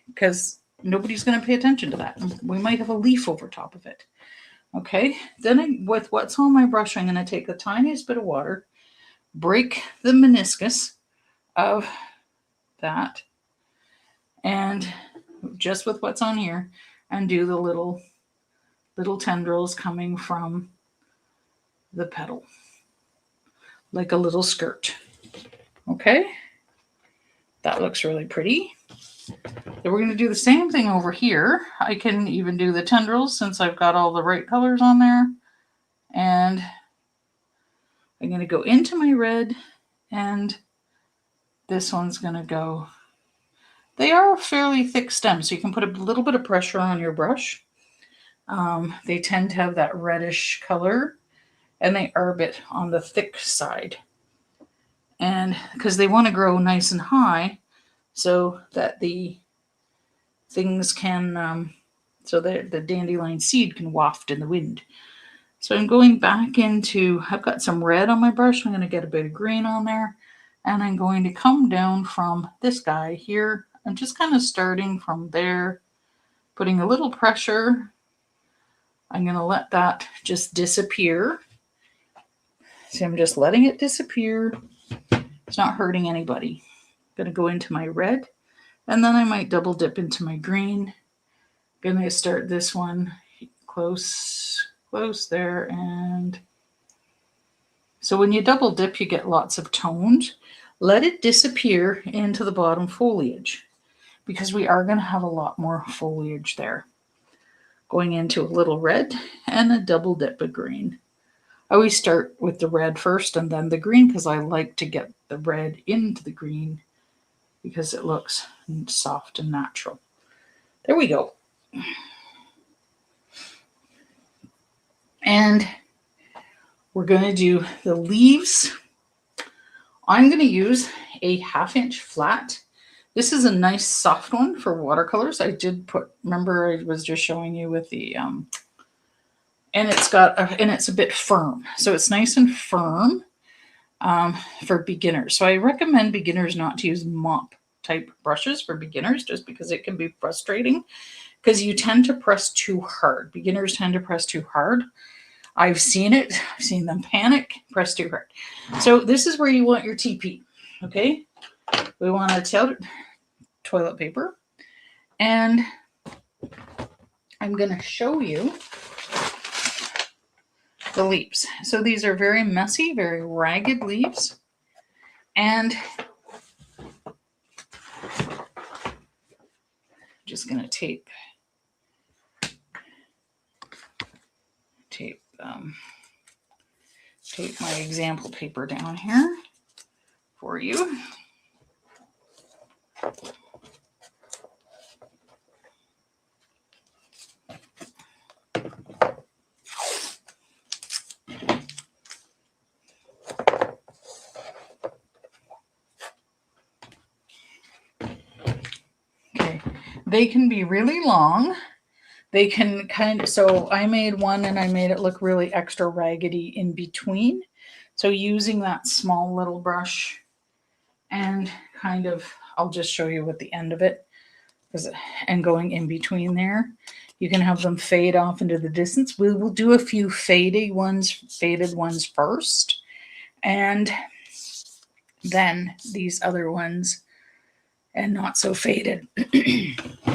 because nobody's going to pay attention to that. We might have a leaf over top of it. Okay, then with what's on my brush, I'm going to take the tiniest bit of water, break the meniscus of that, and just with what's on here, and do the little tendrils coming from the petal, like a little skirt. Okay, that looks really pretty. Then we're going to do the same thing over here. I can even do the tendrils since I've got all the right colors on there. And I'm going to go into my red, and this one's going to go. They are fairly thick stems, so you can put a little bit of pressure on your brush. They tend to have that reddish color, and they are a bit on the thick side. And because they want to grow nice and high so that the things can, so that the dandelion seed can waft in the wind. So I'm going back into, I've got some red on my brush. I'm going to get a bit of green on there, and I'm going to come down from this guy here. I'm just kind of starting from there, putting a little pressure. I'm going to let that just disappear. See, I'm just letting it disappear. It's not hurting anybody. I'm going to go into my red, And then I might double dip into my green. Gonna start this one close there. And so when you double dip, you get lots of tones. Let it disappear into the bottom foliage because we are going to have a lot more foliage there. Going into a little red and a double dip of green. I always start with the red first and then the green because I like to get the red into the green because it looks soft and natural. There we go. And we're going to do the leaves. I'm going to use a 1/2 inch flat. This is a nice soft one for watercolors. I did put, remember I was just showing you with the, and it's a bit firm. So it's nice and firm for beginners. So I recommend beginners not to use mop type brushes for beginners just because it can be frustrating because you tend to press too hard. Beginners tend to press too hard. I've seen it. I've seen them panic, press too hard. So this is where you want your TP, okay? We want a toilet paper. And I'm going to show you the leaves. So these are very messy, very ragged leaves. And I'm just going to tape my example paper down here for you. Okay, they can be really long. They can so I made one and I made it look really extra raggedy in between. So using that small little brush and I'll just show you at the end of it and going in between there. You can have them fade off into the distance. We will do a few faded ones first. And then these other ones and not so faded.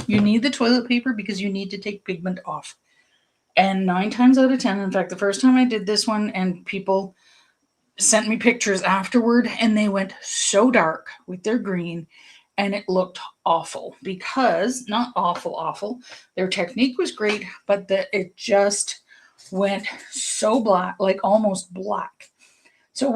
You need the toilet paper because you need to take pigment off. And 9 times out of 10, in fact, the first time I did this one and people sent me pictures afterward and they went so dark with their green and it looked awful because, not awful, their technique was great, but it just went so black, like almost black. So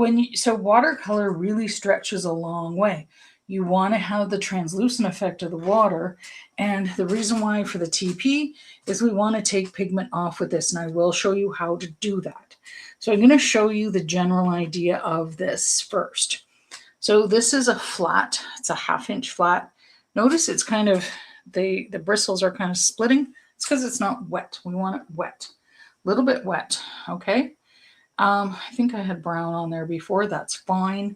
watercolor really stretches a long way. You want to have the translucent effect of the water. And the reason why for the TP is we want to take pigment off with this. And I will show you how to do that. So I'm going to show you the general idea of this first. So this is a flat. It's a 1/2 inch flat. Notice it's kind of, the bristles are kind of splitting. It's because it's not wet. We want it wet. A little bit wet. Okay. I think I had brown on there before. That's fine.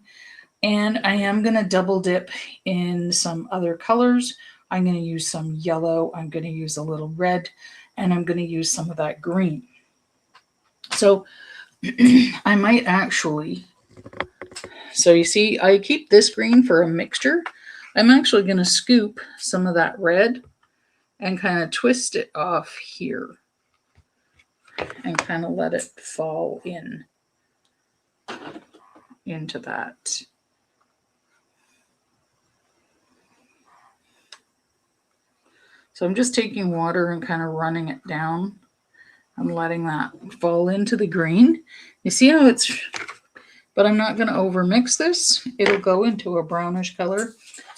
And I am going to double dip in some other colors. I'm going to use some yellow. I'm going to use a little red. And I'm going to use some of that green. So I might actually... So you see, I keep this green for a mixture. I'm actually going to scoop some of that red and kind of twist it off here. And kind of let it fall into that. So I'm just taking water and kind of running it down. I'm letting that fall into the green. You see how it's, but I'm not going to over mix this. It'll go into a brownish color.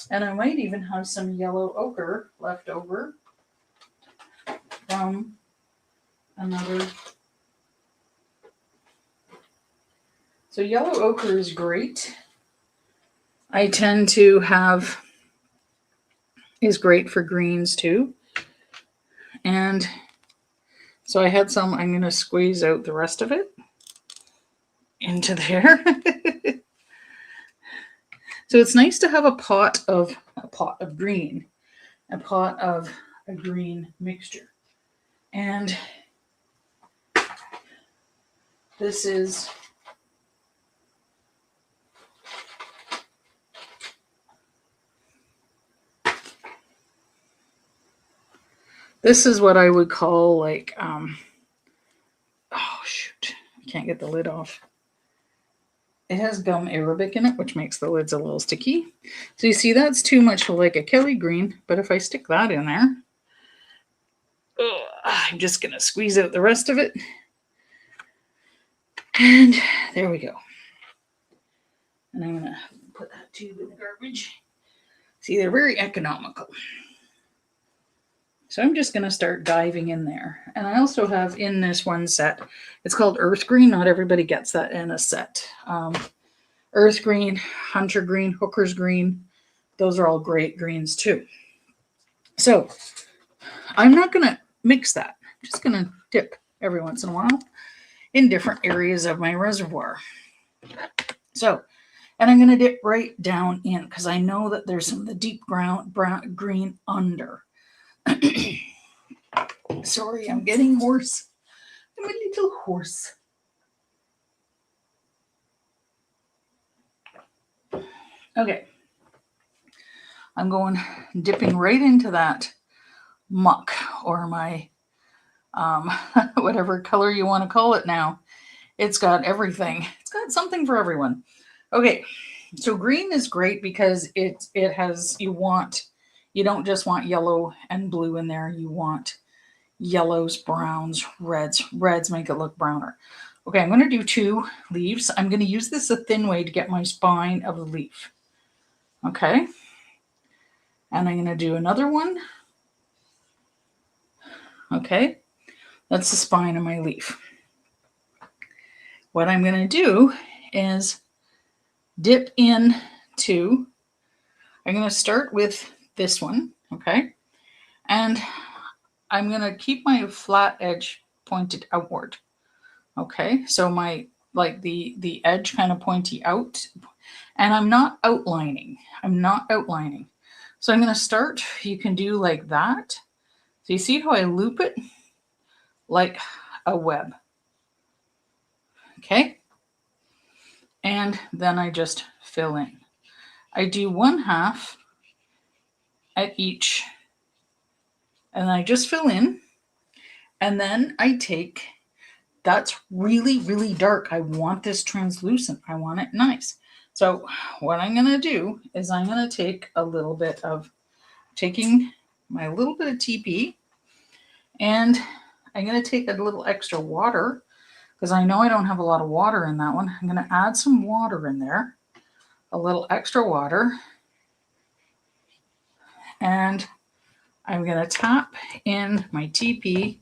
And I might even have some yellow ochre left over from another. So yellow ochre is great. I tend to have, is great for greens too. And so I had some, I'm going to squeeze out the rest of it into there. So it's nice to have a pot of green mixture. And this is This is what I would call like, oh shoot, I can't get the lid off. It has gum arabic in it, which makes the lids a little sticky. So you see, that's too much like a Kelly green, but if I stick that in there, I'm just going to squeeze out the rest of it. And there we go. And I'm going to put that tube in the garbage. See, they're very economical. So I'm just going to start diving in there. And I also have in this one set, it's called Earth Green. Not everybody gets that in a set. Earth Green, Hunter Green, Hooker's Green. Those are all great greens too. So I'm not going to mix that. I'm just going to dip every once in a while in different areas of my reservoir. So, and I'm going to dip right down in because I know that there's some of the deep brown green under. Sorry, I'm getting hoarse. I'm a little hoarse. Okay. I'm going dipping right into that muck or my whatever color you want to call it now. It's got everything. It's got something for everyone. Okay. So green is great because it has, you don't just want yellow and blue in there. You want yellows, browns, reds. Reds make it look browner. Okay, I'm going to do 2 leaves. I'm going to use this a thin way to get my spine of the leaf. Okay. And I'm going to do another one. Okay. That's the spine of my leaf. What I'm going to do is dip into, I'm going to start with this one. Okay. And I'm going to keep my flat edge pointed outward. Okay. So my, like the edge kind of pointy out, and I'm not outlining. So I'm going to start, you can do like that. So you see how I loop it? Like a web. Okay. And then I just fill in. I do 1/2 at each, and I just fill in. And then I take, that's really, really dark. I want this translucent. I want it nice. So what I'm going to do is I'm going to take a little bit of, taking my little bit of TP, and I'm going to take a little extra water because I know I don't have a lot of water in that one. I'm going to add some water in there, a little extra water, and I'm going to tap in my TP,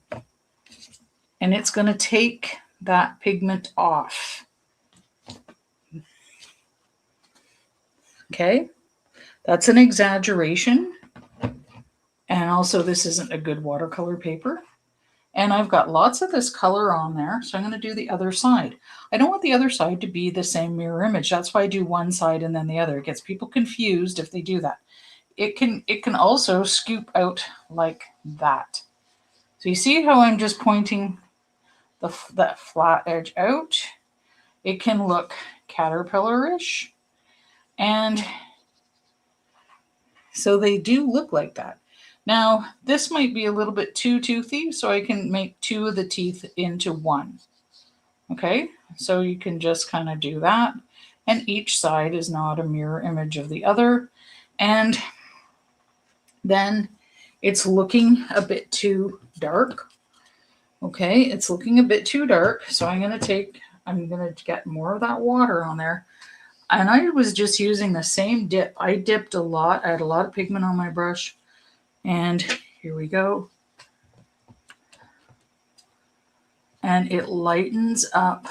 and it's going to take that pigment off. Okay, that's an exaggeration. And also this isn't a good watercolor paper. And I've got lots of this color on there, so I'm going to do the other side. I don't want the other side to be the same mirror image. That's why I do one side and then the other. It gets people confused if they do that. It can also scoop out like that. So you see how I'm just pointing that flat edge out? It can look caterpillar-ish. And so they do look like that. Now, this might be a little bit too toothy, so I can make 2 of the teeth into 1. Okay, so you can just kind of do that. And each side is not a mirror image of the other. And then it's looking a bit too dark. Okay, it's looking a bit too dark. So I'm going to get more of that water on there. And I was just using the same dip. I dipped a lot. I had a lot of pigment on my brush. And here we go. And it lightens up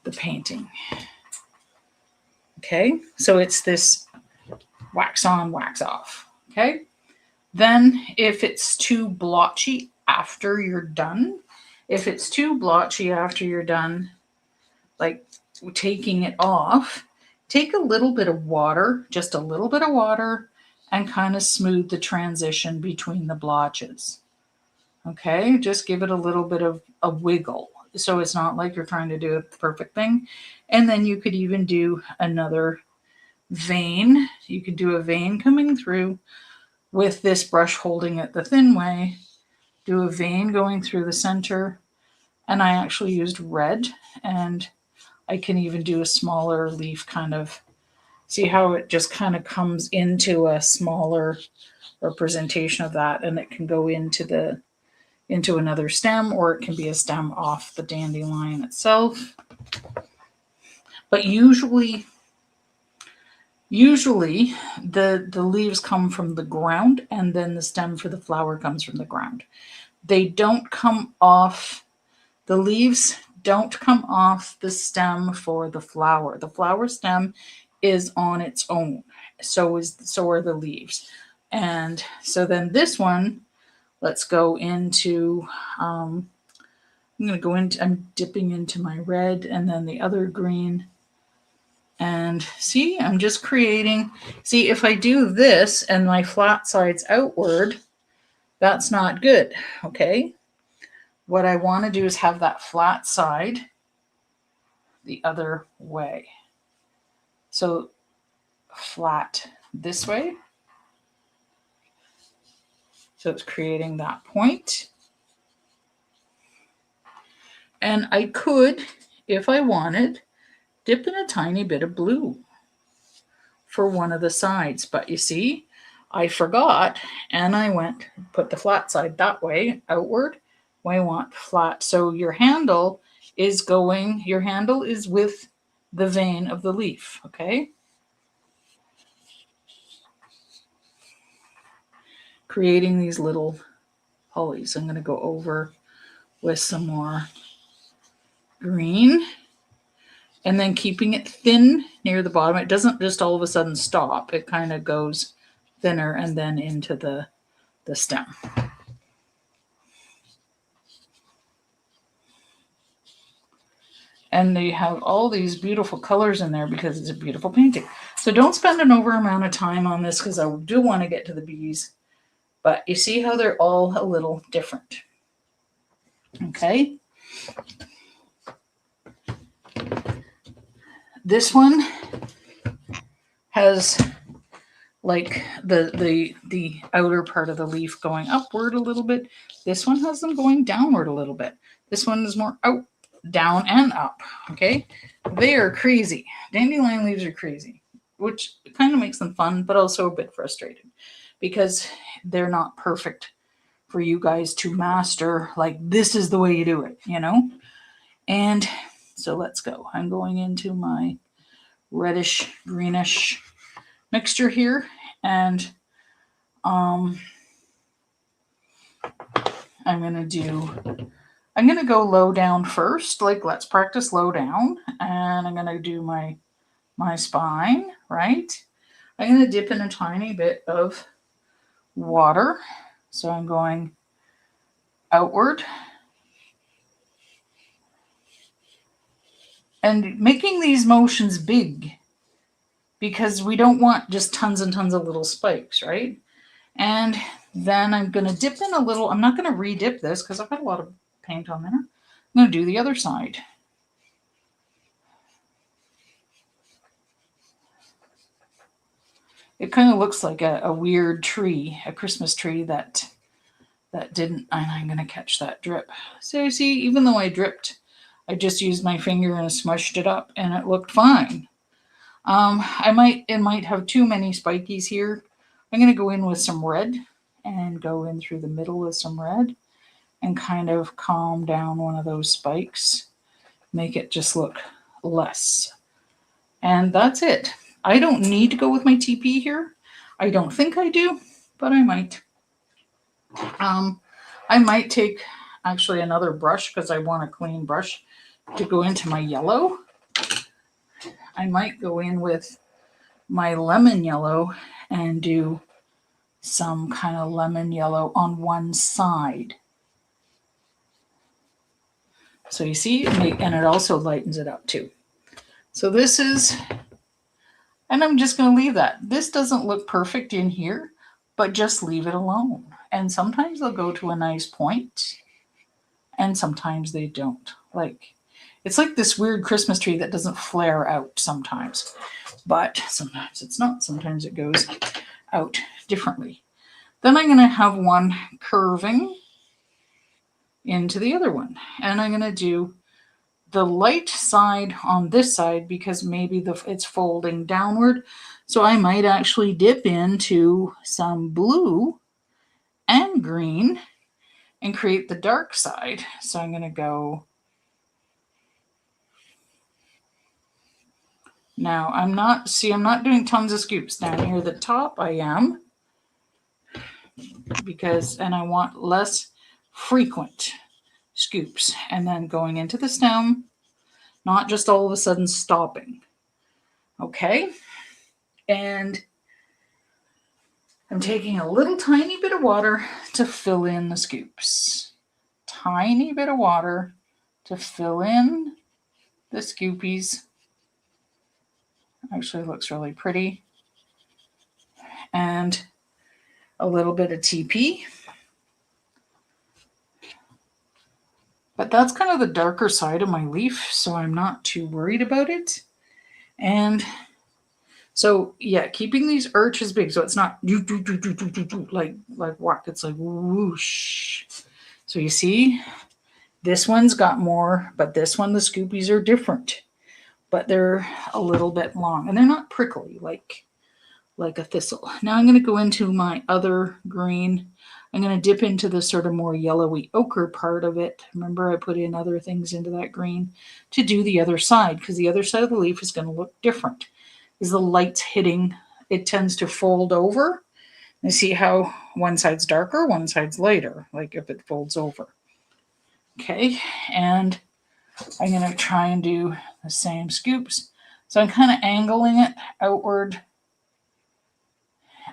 the painting. Okay, so it's this wax on, wax off. Okay, then if it's too blotchy after you're done, like taking it off, take a little bit of water, just a little bit of water, and kind of smooth the transition between the blotches. Okay, just give it a little bit of a wiggle. So it's not like you're trying to do the perfect thing. And then you could even do another vein. You could do a vein coming through with this brush holding it the thin way, do a vein going through the center. And I actually used red, and I can even do a smaller leaf kind of. See how it just kind of comes into a smaller representation of that, and it can go into another stem, or it can be a stem off the dandelion itself. But usually the leaves come from the ground, and then the stem for the flower comes from the ground. They don't come off, the leaves don't come off the stem for the flower. The flower stem is on its own. So are the leaves. And so then this one, let's go into, I'm dipping into my red and then the other green. And see, I'm just creating, see, if I do this and my flat side's outward, that's not good, okay? What I want to do is have that flat side the other way. So flat this way. So it's creating that point. And I could, if I wanted, dip in a tiny bit of blue for one of the sides. But you see, I forgot, and I put the flat side that way, outward. I want flat. So your handle is with the vein of the leaf, okay? Creating these little pulleys. I'm going to go over with some more green, and then keeping it thin near the bottom. It doesn't just all of a sudden stop. It kind of goes thinner and then into the stem. And they have all these beautiful colors in there because it's a beautiful painting. So don't spend an over amount of time on this, because I do want to get to the bees. But you see how they're all a little different. Okay. This one has like the outer part of the leaf going upward a little bit. This one has them going downward a little bit. This one is more out, down, and up. Okay. They are crazy. Dandelion leaves are crazy, which kind of makes them fun, but also a bit frustrating because they're not perfect for you guys to master. Like, this is the way you do it, you know? And so let's go. I'm going into my reddish greenish mixture here, and I'm going to go low down first. Like, let's practice low down, and I'm going to do my spine, right? I'm going to dip in a tiny bit of water. So I'm going outward and making these motions big, because we don't want just tons and tons of little spikes, right? And then I'm going to dip in a little. I'm not going to re-dip this because I've got a lot of paint on there. I'm going to do the other side. It kind of looks like a weird tree, a Christmas tree that didn't, and I'm going to catch that drip. So you see, even though I dripped, I just used my finger and smushed it up, and it looked fine. It might have too many spikies here. I'm going to go in with some red and go in through the middle with some red and kind of calm down one of those spikes, make it just look less. And that's it. I don't need to go with my TP here. I don't think I do, but I might. I might take actually another brush because I want a clean brush to go into my yellow. I might go in with my lemon yellow and do some kind of lemon yellow on one side. So you see, and it also lightens it up too. So this is, and I'm just going to leave that. This doesn't look perfect in here, but just leave it alone. And sometimes they'll go to a nice point, and sometimes they don't. Like, it's like this weird Christmas tree that doesn't flare out sometimes, but sometimes it's not. Sometimes it goes out differently. Then I'm going to have one curving into the other one. And I'm going to do the light side on this side because maybe it's folding downward. So I might actually dip into some blue and green and create the dark side. So I'm going to go. Now I'm not doing tons of scoops down here at the top. I am and I want less frequent scoops, and then going into the stem, not just all of a sudden stopping. Okay. And I'm taking a little tiny bit of water to fill in the scoops. Tiny bit of water to fill in the scoopies. Actually looks really pretty. And a little bit of TP. But that's kind of the darker side of my leaf, so I'm not too worried about it. And so, yeah, keeping these arches big, so it's not like whack, it's like whoosh. So you see, this one's got more, but this one, the scoopies are different. But they're a little bit long, and they're not prickly like a thistle. Now I'm going to go into my other green. I'm going to dip into the sort of more yellowy ochre part of it. Remember, I put in other things into that green to do the other side, because the other side of the leaf is going to look different. As the light's hitting, it tends to fold over. And see how one side's darker, one side's lighter, like if it folds over. Okay, and I'm going to try and do the same scoops. So I'm kind of angling it outward.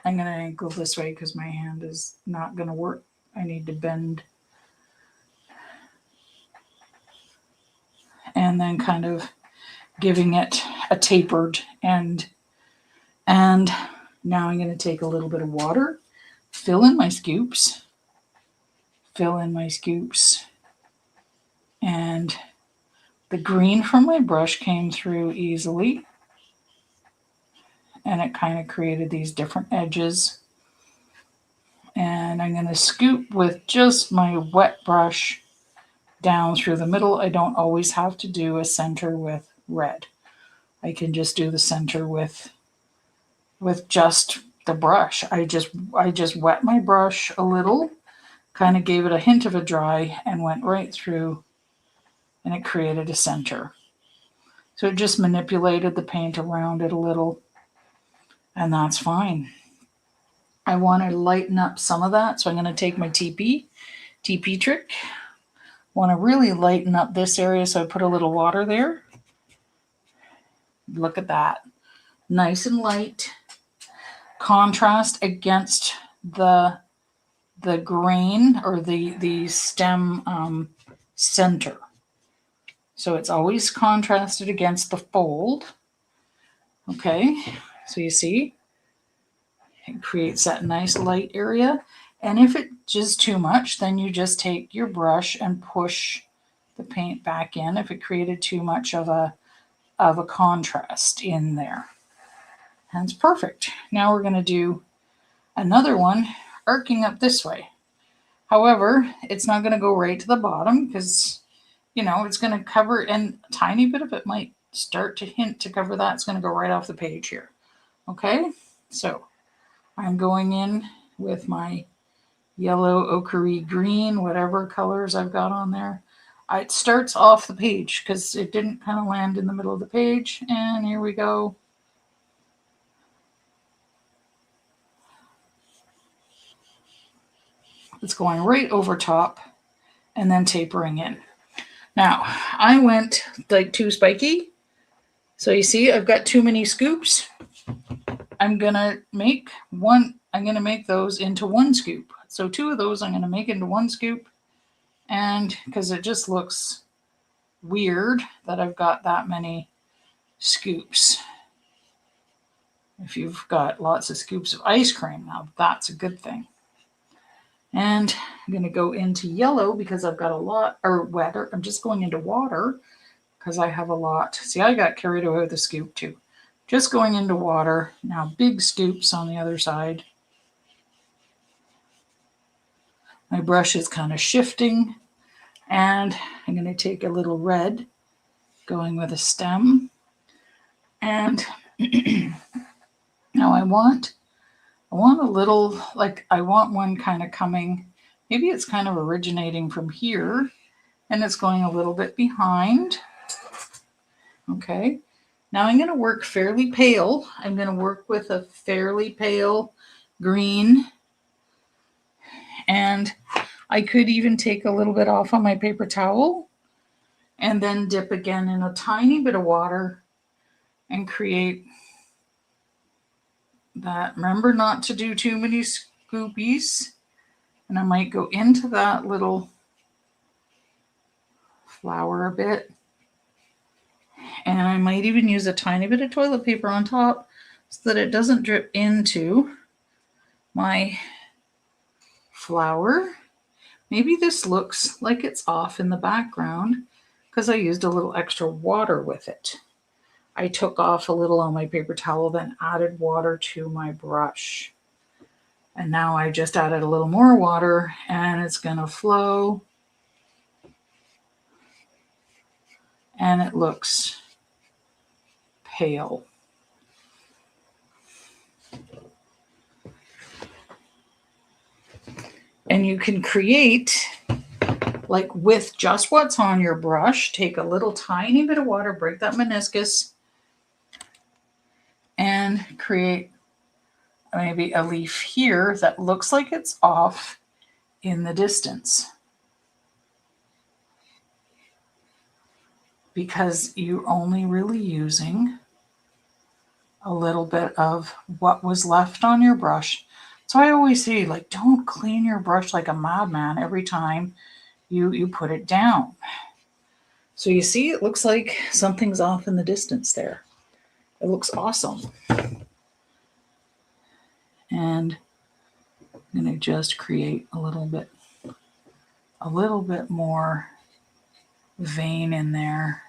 I'm going to angle this way because my hand is not going to work. I need to bend. And then kind of giving it a tapered end. And now I'm going to take a little bit of water, fill in my scoops. And the green from my brush came through easily. And it kind of created these different edges. And I'm going to scoop with just my wet brush down through the middle. I don't always have to do a center with red. I can just do the center with just the brush. I just wet my brush a little, kind of gave it a hint of a dry, and went right through, and it created a center. So it just manipulated the paint around it a little, and that's fine. I want to lighten up some of that, so I'm going to take my TP trick. Want to really lighten up this area, so I put a little water there. Look at that. Nice and light. Contrast against the grain or the stem center. So it's always contrasted against the fold. Okay, so you see, it creates that nice light area. And if it's just too much, then you just take your brush and push the paint back in if it created too much of a contrast in there. And it's perfect. Now we're going to do another one arcing up this way. However, it's not going to go right to the bottom because, it's going to cover, and a tiny bit of it might start to hint to cover that. It's going to go right off the page here. Okay, so I'm going in with my yellow, ochre, green, whatever colors I've got on there. It starts off the page because it didn't kind of land in the middle of the page. And here we go. It's going right over top and then tapering in. Now, I went like too spiky. So you see, I've got too many scoops. I'm going to make those into one scoop. So 2 of those I'm going to make into one scoop. And because it just looks weird that I've got that many scoops. If you've got lots of scoops of ice cream, now that's a good thing. And I'm going to go into yellow because I've got a lot, or wetter. I'm just going into water because I have a lot. See, I got carried away with the scoop too. Just going into water. Now big scoops on the other side. My brush is kind of shifting, and I'm going to take a little red going with a stem. And now I want a little, like I want one kind of coming, maybe it's kind of originating from here and it's going a little bit behind. Okay, now I'm going to work fairly pale. I'm going to work with a fairly pale green, and I could even take a little bit off on my paper towel and then dip again in a tiny bit of water and create that. Remember not to do too many scoopies. And I might go into that little flower a bit. And I might even use a tiny bit of toilet paper on top so that it doesn't drip into my flower. Maybe this looks like it's off in the background because I used a little extra water with it. I took off a little on my paper towel, then added water to my brush. And now I just added a little more water and it's going to flow. And it looks pale. And you can create, like with just what's on your brush, take a little tiny bit of water, break that meniscus, and create maybe a leaf here that looks like it's off in the distance. Because you're only really using a little bit of what was left on your brush. So I always say, like, don't clean your brush like a madman every time you put it down. So you see, it looks like something's off in the distance there. It looks awesome. And I'm going to just create a little bit more vein in there.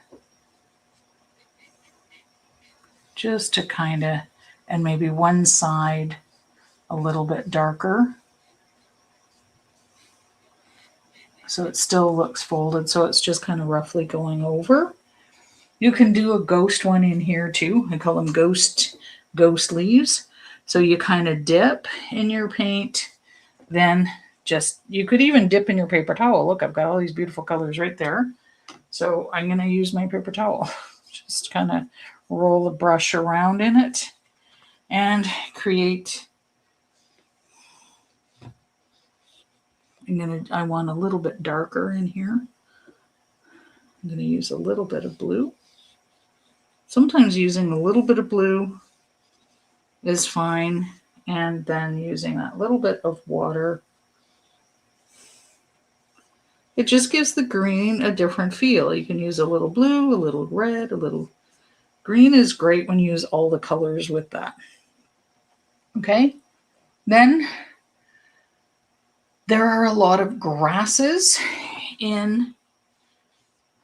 Just to kind of, and maybe one side a little bit darker. So it still looks folded, so it's just kind of roughly going over. You can do a ghost one in here too. I call them ghost leaves. So you kind of dip in your paint, then just, you could even dip in your paper towel. Look, I've got all these beautiful colors right there. So I'm going to use my paper towel. Just kind of roll the brush around in it and create. I want a little bit darker in here. I'm going to use a little bit of blue. Sometimes using a little bit of blue is fine, and then using that little bit of water. It just gives the green a different feel. You can use a little blue, a little red, a little green is great when you use all the colors with that. Okay, then there are a lot of grasses in.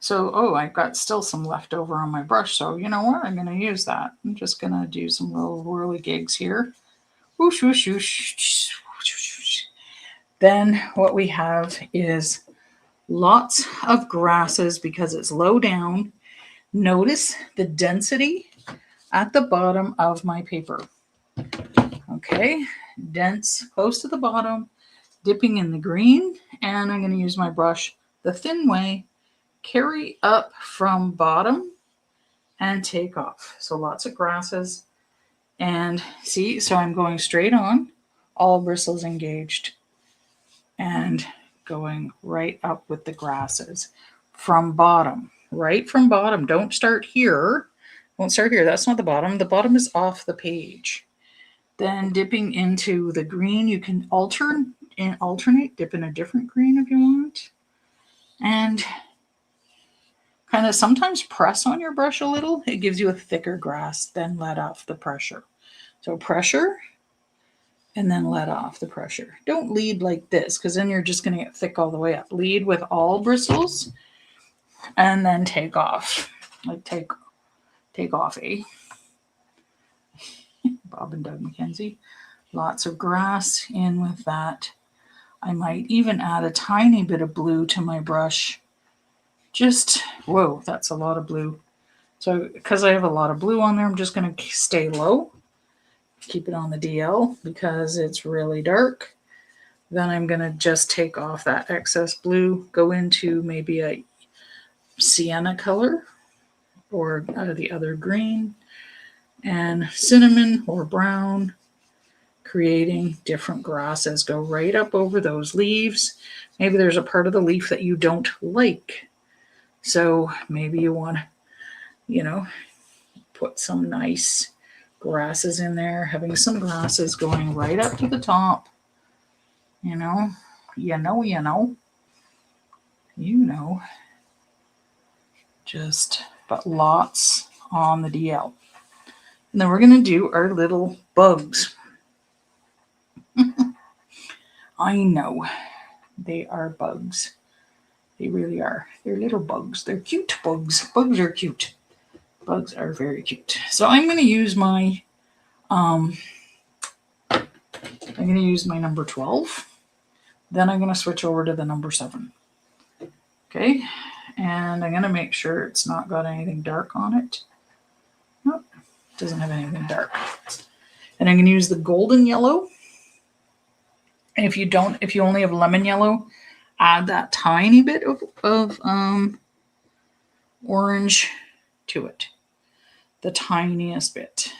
So, I've got still some left over on my brush. So you know what? I'm going to use that. I'm just going to do some little whirly gigs here. Whoosh, whoosh, whoosh, whoosh, whoosh. Then what we have is lots of grasses because it's low down. Notice the density at the bottom of my paper. Okay, dense, close to the bottom, dipping in the green, and I'm going to use my brush the thin way, carry up from bottom, and take off. So lots of grasses. And see, so I'm going straight on, all bristles engaged, and going right up with the grasses from bottom, right from bottom. Don't start here. Don't start here. That's not the bottom. The bottom is off the page. Then dipping into the green, you can alternate, dip in a different green if you want. And kind of sometimes press on your brush a little. It gives you a thicker grass, then let off the pressure. So pressure, and then let off the pressure. Don't lead like this, because then you're just going to get thick all the way up. Lead with all bristles, and then take off. Like take off, eh? Bob and Doug McKenzie. Lots of grass in with that I might even add a tiny bit of blue to my brush. Just, whoa, that's a lot of blue. So because I have a lot of blue on there, I'm just going to stay low. Keep it on the DL because it's really dark. Then I'm going to just take off that excess blue, go into maybe a sienna color or the other green and cinnamon or brown, creating different grasses. Go right up over those leaves. Maybe there's a part of the leaf that you don't like. So maybe you want to, put some nice grasses in there, having some grasses going right up to the top. Just, but lots on the DL. And then we're going to do our little bugs. I know they are bugs. They really are. They're little bugs. They're cute bugs. Bugs are cute. Bugs are very cute. So I'm going to use my number 12. Then I'm going to switch over to the number 7. Okay. And I'm going to make sure it's not got anything dark on it. Nope. It doesn't have anything dark. And I'm going to use the golden yellow. And if you only have lemon yellow, add that tiny bit of orange to it. The tiniest bit.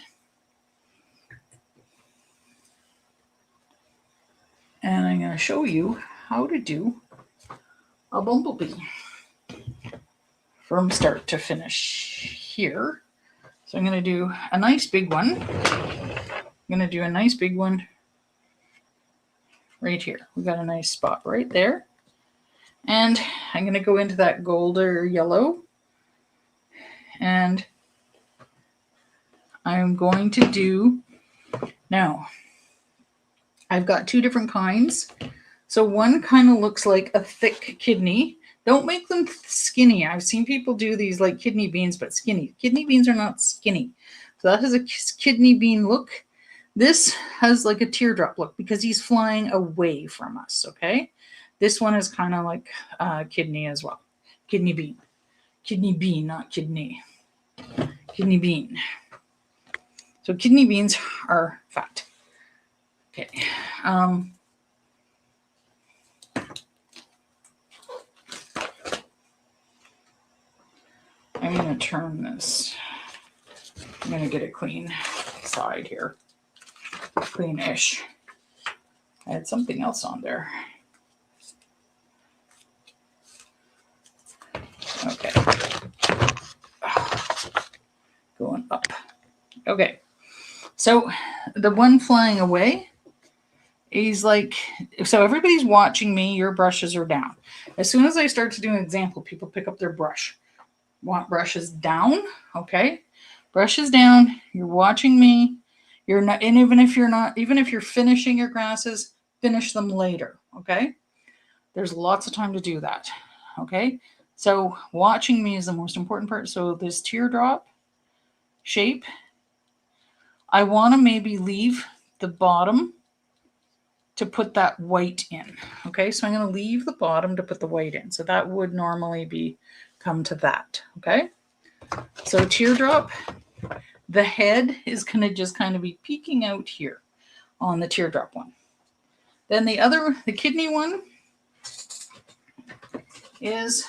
And I'm going to show you how to do a bumblebee from start to finish here. So I'm going to do a nice big one. Right here. We got a nice spot right there. And I'm going to go into that golden yellow. And I'm going to do, now, I've got 2 different kinds. So one kind of looks like a thick kidney. Don't make them skinny. I've seen people do these like kidney beans, but skinny. Kidney beans are not skinny. So that has a kidney bean look. This has like a teardrop look because he's flying away from us, okay? This one is kind of like kidney as well. Kidney bean. Kidney bean, not kidney. Kidney bean. So kidney beans are fat. Okay. I'm going to turn this. I'm going to get a clean side here. Clean-ish. I had something else on there. Okay. Going up. Okay. So the one flying away, he's like, so everybody's watching me, your brushes are down. As soon as I start to do an example, people pick up their brush. Want brushes down, okay? Brushes down, you're watching me. You're not, and even if you're finishing your grasses, finish them later, okay? There's lots of time to do that, okay? So watching me is the most important part. So this teardrop shape, I want to maybe leave the bottom to put that white in. Okay, so I'm going to leave the bottom to put the white in. So that would normally come to that. Okay, so teardrop, the head is going to just kind of be peeking out here on the teardrop one. Then the kidney one is,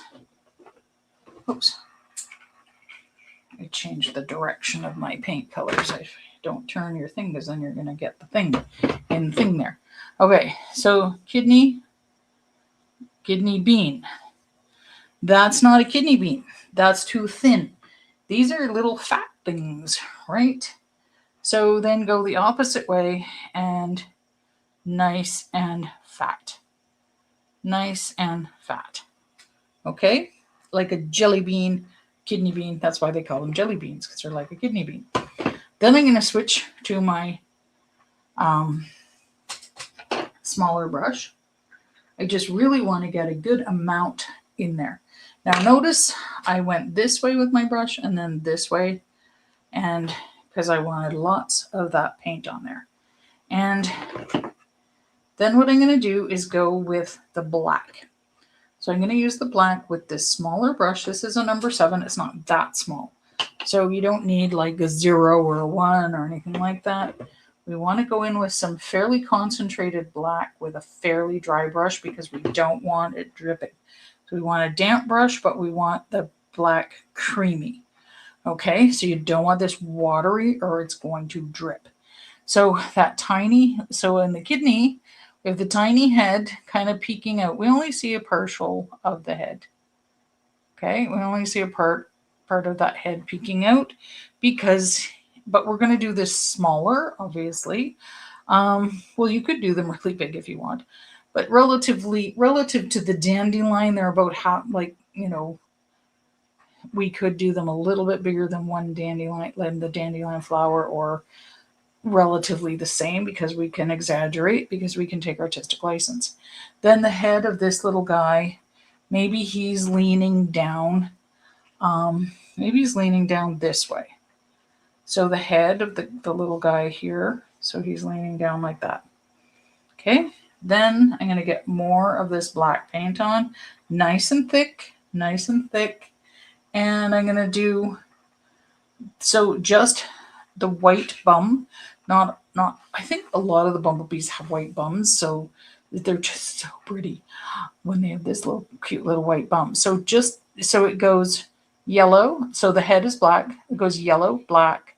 oops, I changed the direction of my paint colors. Don't turn your thing because then you're going to get the thing there. Okay, so kidney bean. That's not a kidney bean. That's too thin. These are little fat things, right? So then go the opposite way and nice and fat. Nice and fat. Okay? Like a jelly bean, kidney bean. That's why they call them jelly beans, because they're like a kidney bean. Then I'm going to switch to my smaller brush. I just really want to get a good amount in there. Now notice I went this way with my brush and then this way, and because I wanted lots of that paint on there. And Then what I'm going to do is go with the black. So I'm going to use the black with this smaller brush. This is a number 7. It's not that small. So you don't need like a 0 or a 1 or anything like that. We want to go in with some fairly concentrated black with a fairly dry brush because we don't want it dripping. So we want a damp brush, but we want the black creamy. Okay, so you don't want this watery or it's going to drip. So so in the kidney, we have the tiny head kind of peeking out. We only see a partial of the head. Okay, we only see a part of that head peeking out but we're going to do this smaller, obviously. Well, you could do them really big if you want, but relative to the dandelion, they're about half, like, we could do them a little bit bigger than the dandelion flower, or relatively the same because we can exaggerate, because we can take artistic license. Then the head of this little guy, maybe he's leaning down. Maybe he's leaning down this way. So the head of the little guy here, so he's leaning down like that. Okay, then I'm going to get more of this black paint on, nice and thick, and I'm going to do, so just the white bum, not, I think a lot of the bumblebees have white bums, so they're just so pretty when they have this little cute little white bum. So it goes yellow, so the head is black, it goes yellow, black,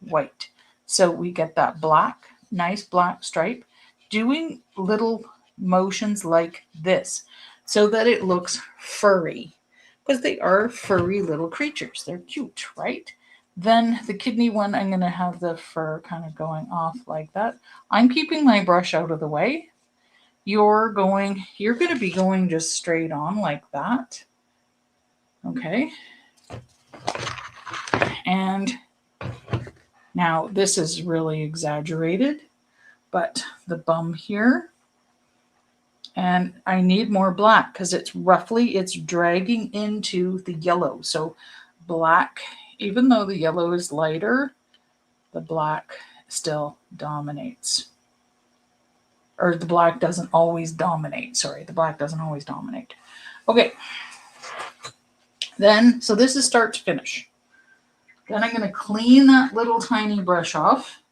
white. So we get that black, nice black stripe, doing little motions like this so that it looks furry, because they are furry little creatures. They're cute, right? Then the kidney one, I'm going to have the fur kind of going off like that. I'm keeping my brush out of the way. You're going to be going just straight on like that. Okay. And now this is really exaggerated, but the bum here, and I need more black because it's dragging into the yellow. So black, even though the yellow is lighter, the black still dominates. Or the black doesn't always dominate. Sorry, the black doesn't always dominate. Okay. Then, so this is start to finish. Then I'm going to clean that little tiny brush off.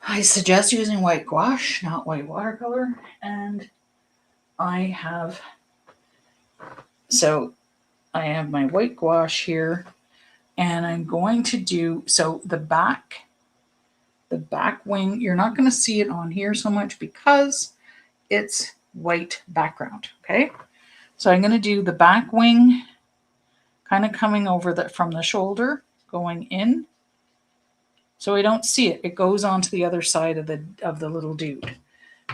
I suggest using white gouache, not white watercolor. And I have my white gouache here, and I'm going to do, so the back wing, you're not going to see it on here so much because it's white background. Okay. So I'm going to do the back wing kind of coming over from the shoulder, going in. So I don't see it. It goes onto the other side of the little dude.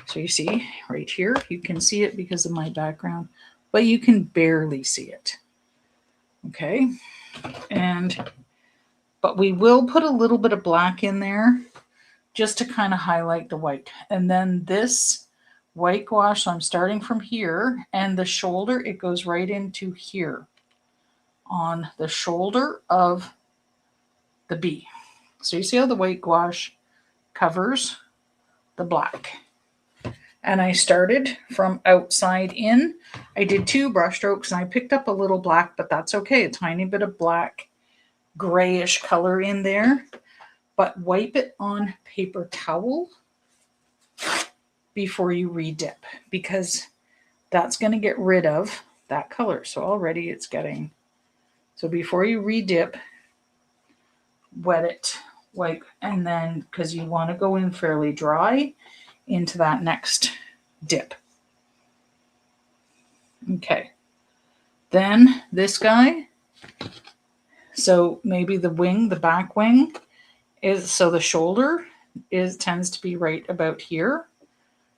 So you see right here, you can see it because of my background, but you can barely see it. Okay. But we will put a little bit of black in there just to kind of highlight the white. And then this white gouache, so I'm starting from here, and the shoulder, it goes right into here on the shoulder of the bee. So you see how the white gouache covers the black. And I started from outside in. I did 2 brush strokes and I picked up a little black, but that's okay. A tiny bit of black, grayish color in there. But wipe it on paper towel before you re-dip, because that's going to get rid of that color. So already it's getting, so before you re-dip, wet it, wipe, and then, because you want to go in fairly dry into that next dip. Okay. Then this guy, so maybe the back wing is, so the shoulder tends to be right about here.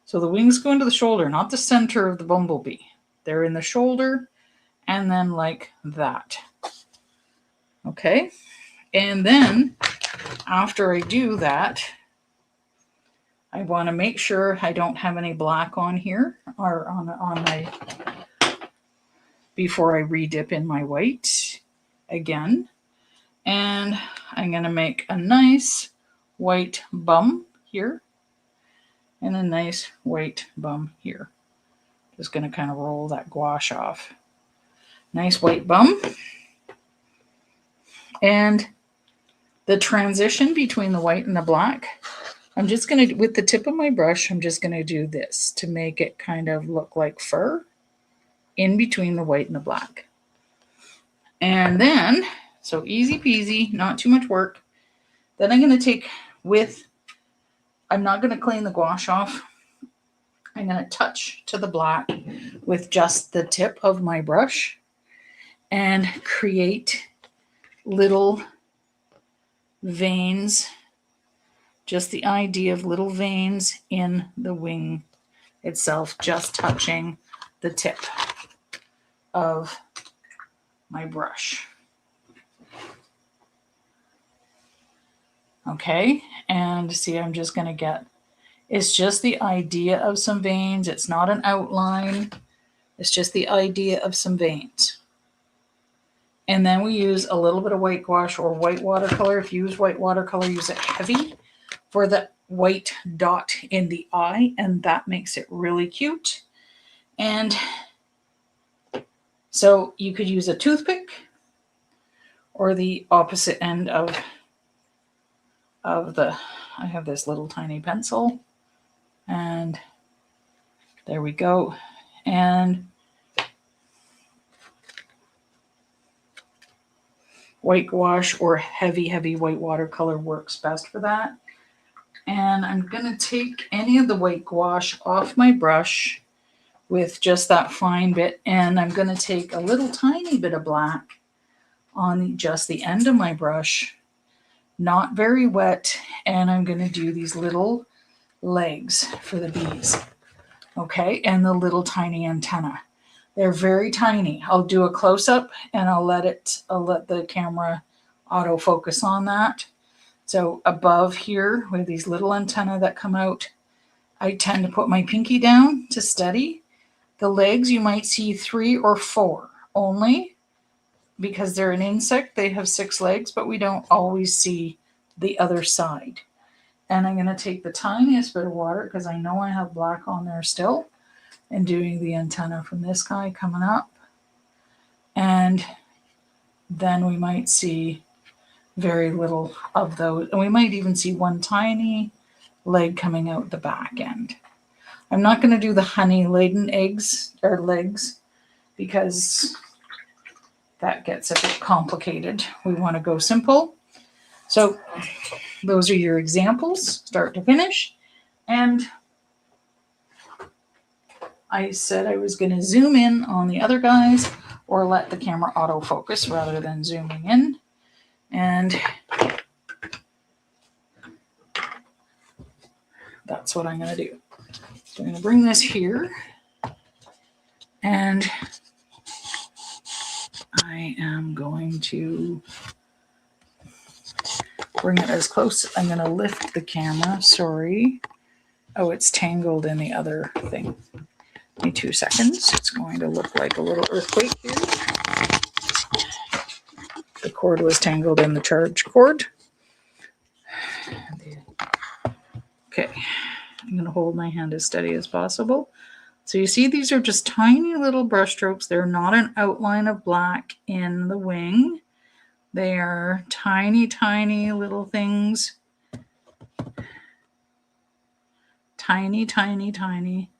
So the wings go into the shoulder, not the center of the bumblebee. They're in the shoulder, and then like that. Okay. And then after I do that, I want to make sure I don't have any black on here or on my, before I re-dip in my white again. And I'm going to make a nice white bum here. and a nice white bum here. Just going to kind of roll that gouache off. Nice white bum. And the transition between the white and the black, I'm just going to, with the tip of my brush, I'm just going to do this to make it kind of look like fur in between the white and the black. And then, so easy peasy, not too much work. Then I'm going to take I'm not going to clean the gouache off. I'm going to touch to the black with just the tip of my brush and create little veins, just the idea of little veins in the wing itself, just touching the tip of my brush. Okay, and see, I'm just going to get, it's just the idea of some veins. It's not an outline. It's just the idea of some veins. And then we use a little bit of white gouache or white watercolor. If you use white watercolor, use it heavy for the white dot in the eye, and that makes it really cute. And so you could use a toothpick or the opposite end of I have this little tiny pencil, and there we go. And white gouache or heavy white watercolor works best for that. And I'm going to take any of the white gouache off my brush with just that fine bit, and I'm going to take a little tiny bit of black on just the end of my brush, not very wet, and I'm going to do these little legs for the bees. Okay, and the little tiny antenna. They're very tiny. I'll do a close-up and I'll let the camera autofocus on that. So above here with these little antennae that come out, I tend to put my pinky down to steady. The legs, you might see 3 or 4 only, because they're an insect. They have 6 legs, but we don't always see the other side. And I'm going to take the tiniest bit of water, because I know I have black on there still, and doing the antenna from this guy coming up. And then we might see very little of those. And we might even see one tiny leg coming out the back end. I'm not going to do the honey-laden eggs or legs, because that gets a bit complicated. We want to go simple. So those are your examples, start to finish. And I said I was going to zoom in on the other guys or let the camera autofocus rather than zooming in. And that's what I'm going to do. So I'm going to bring this here, and I am going to bring it as close. I'm going to lift the camera. Sorry. Oh, it's tangled in the other thing. Give me 2 seconds. It's going to look like a little earthquake here. The cord was tangled in the charge cord. Okay. I'm going to hold my hand as steady as possible. So you see, these are just tiny little brush strokes. They're not an outline of black in the wing. They are tiny, tiny little things. Tiny, tiny, tiny.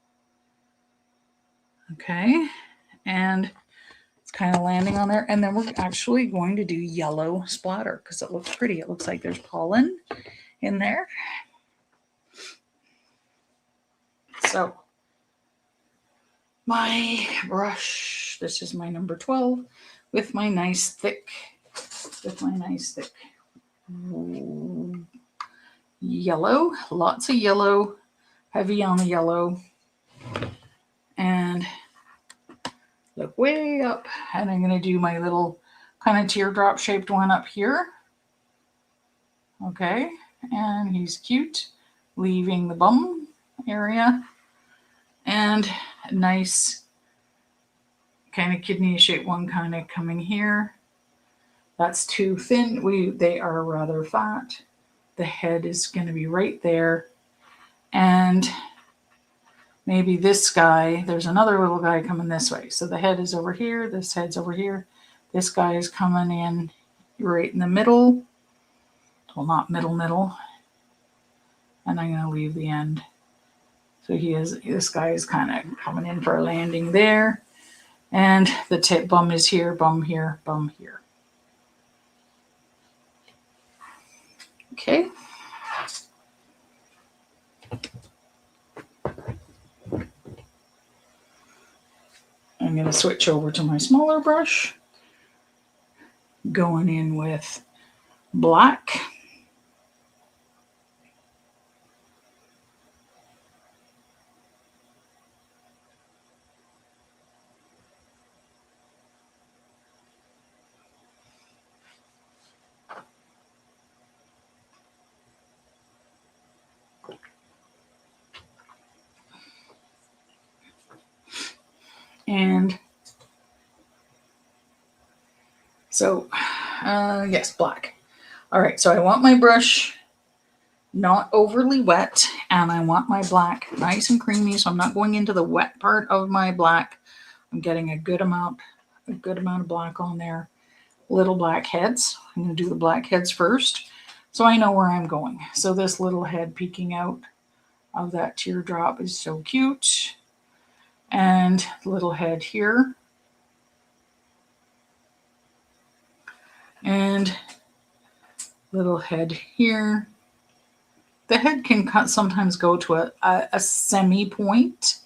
Okay. And it's kind of landing on there. And then we're actually going to do yellow splatter because it looks pretty. It looks like there's pollen in there. So my brush, this is my number 12 with my nice thick yellow, lots of yellow, heavy on the yellow, and look way up. And I'm going to do my little kind of teardrop shaped one up here. Okay, and he's cute, leaving the bum area. And a nice kind of kidney shaped one kind of coming here. That's too thin. They are rather fat. The head is going to be right there. And maybe this guy, there's another little guy coming this way. So the head is over here, this head's over here. This guy is coming in right in the middle. Well, not middle. And I'm going to leave the end. So this guy is kind of coming in for a landing there. And the tip bum is here, bum here, bum here. Okay. I'm going to switch over to my smaller brush. Going in with black. And so, yes, black. All right, so I want my brush not overly wet, and I want my black nice and creamy, so I'm not going into the wet part of my black. I'm getting a good amount of black on there. Little black heads. I'm going to do the black heads first, so I know where I'm going. So this little head peeking out of that teardrop is so cute. And little head here. And little head here. The head can sometimes go to a semi-point,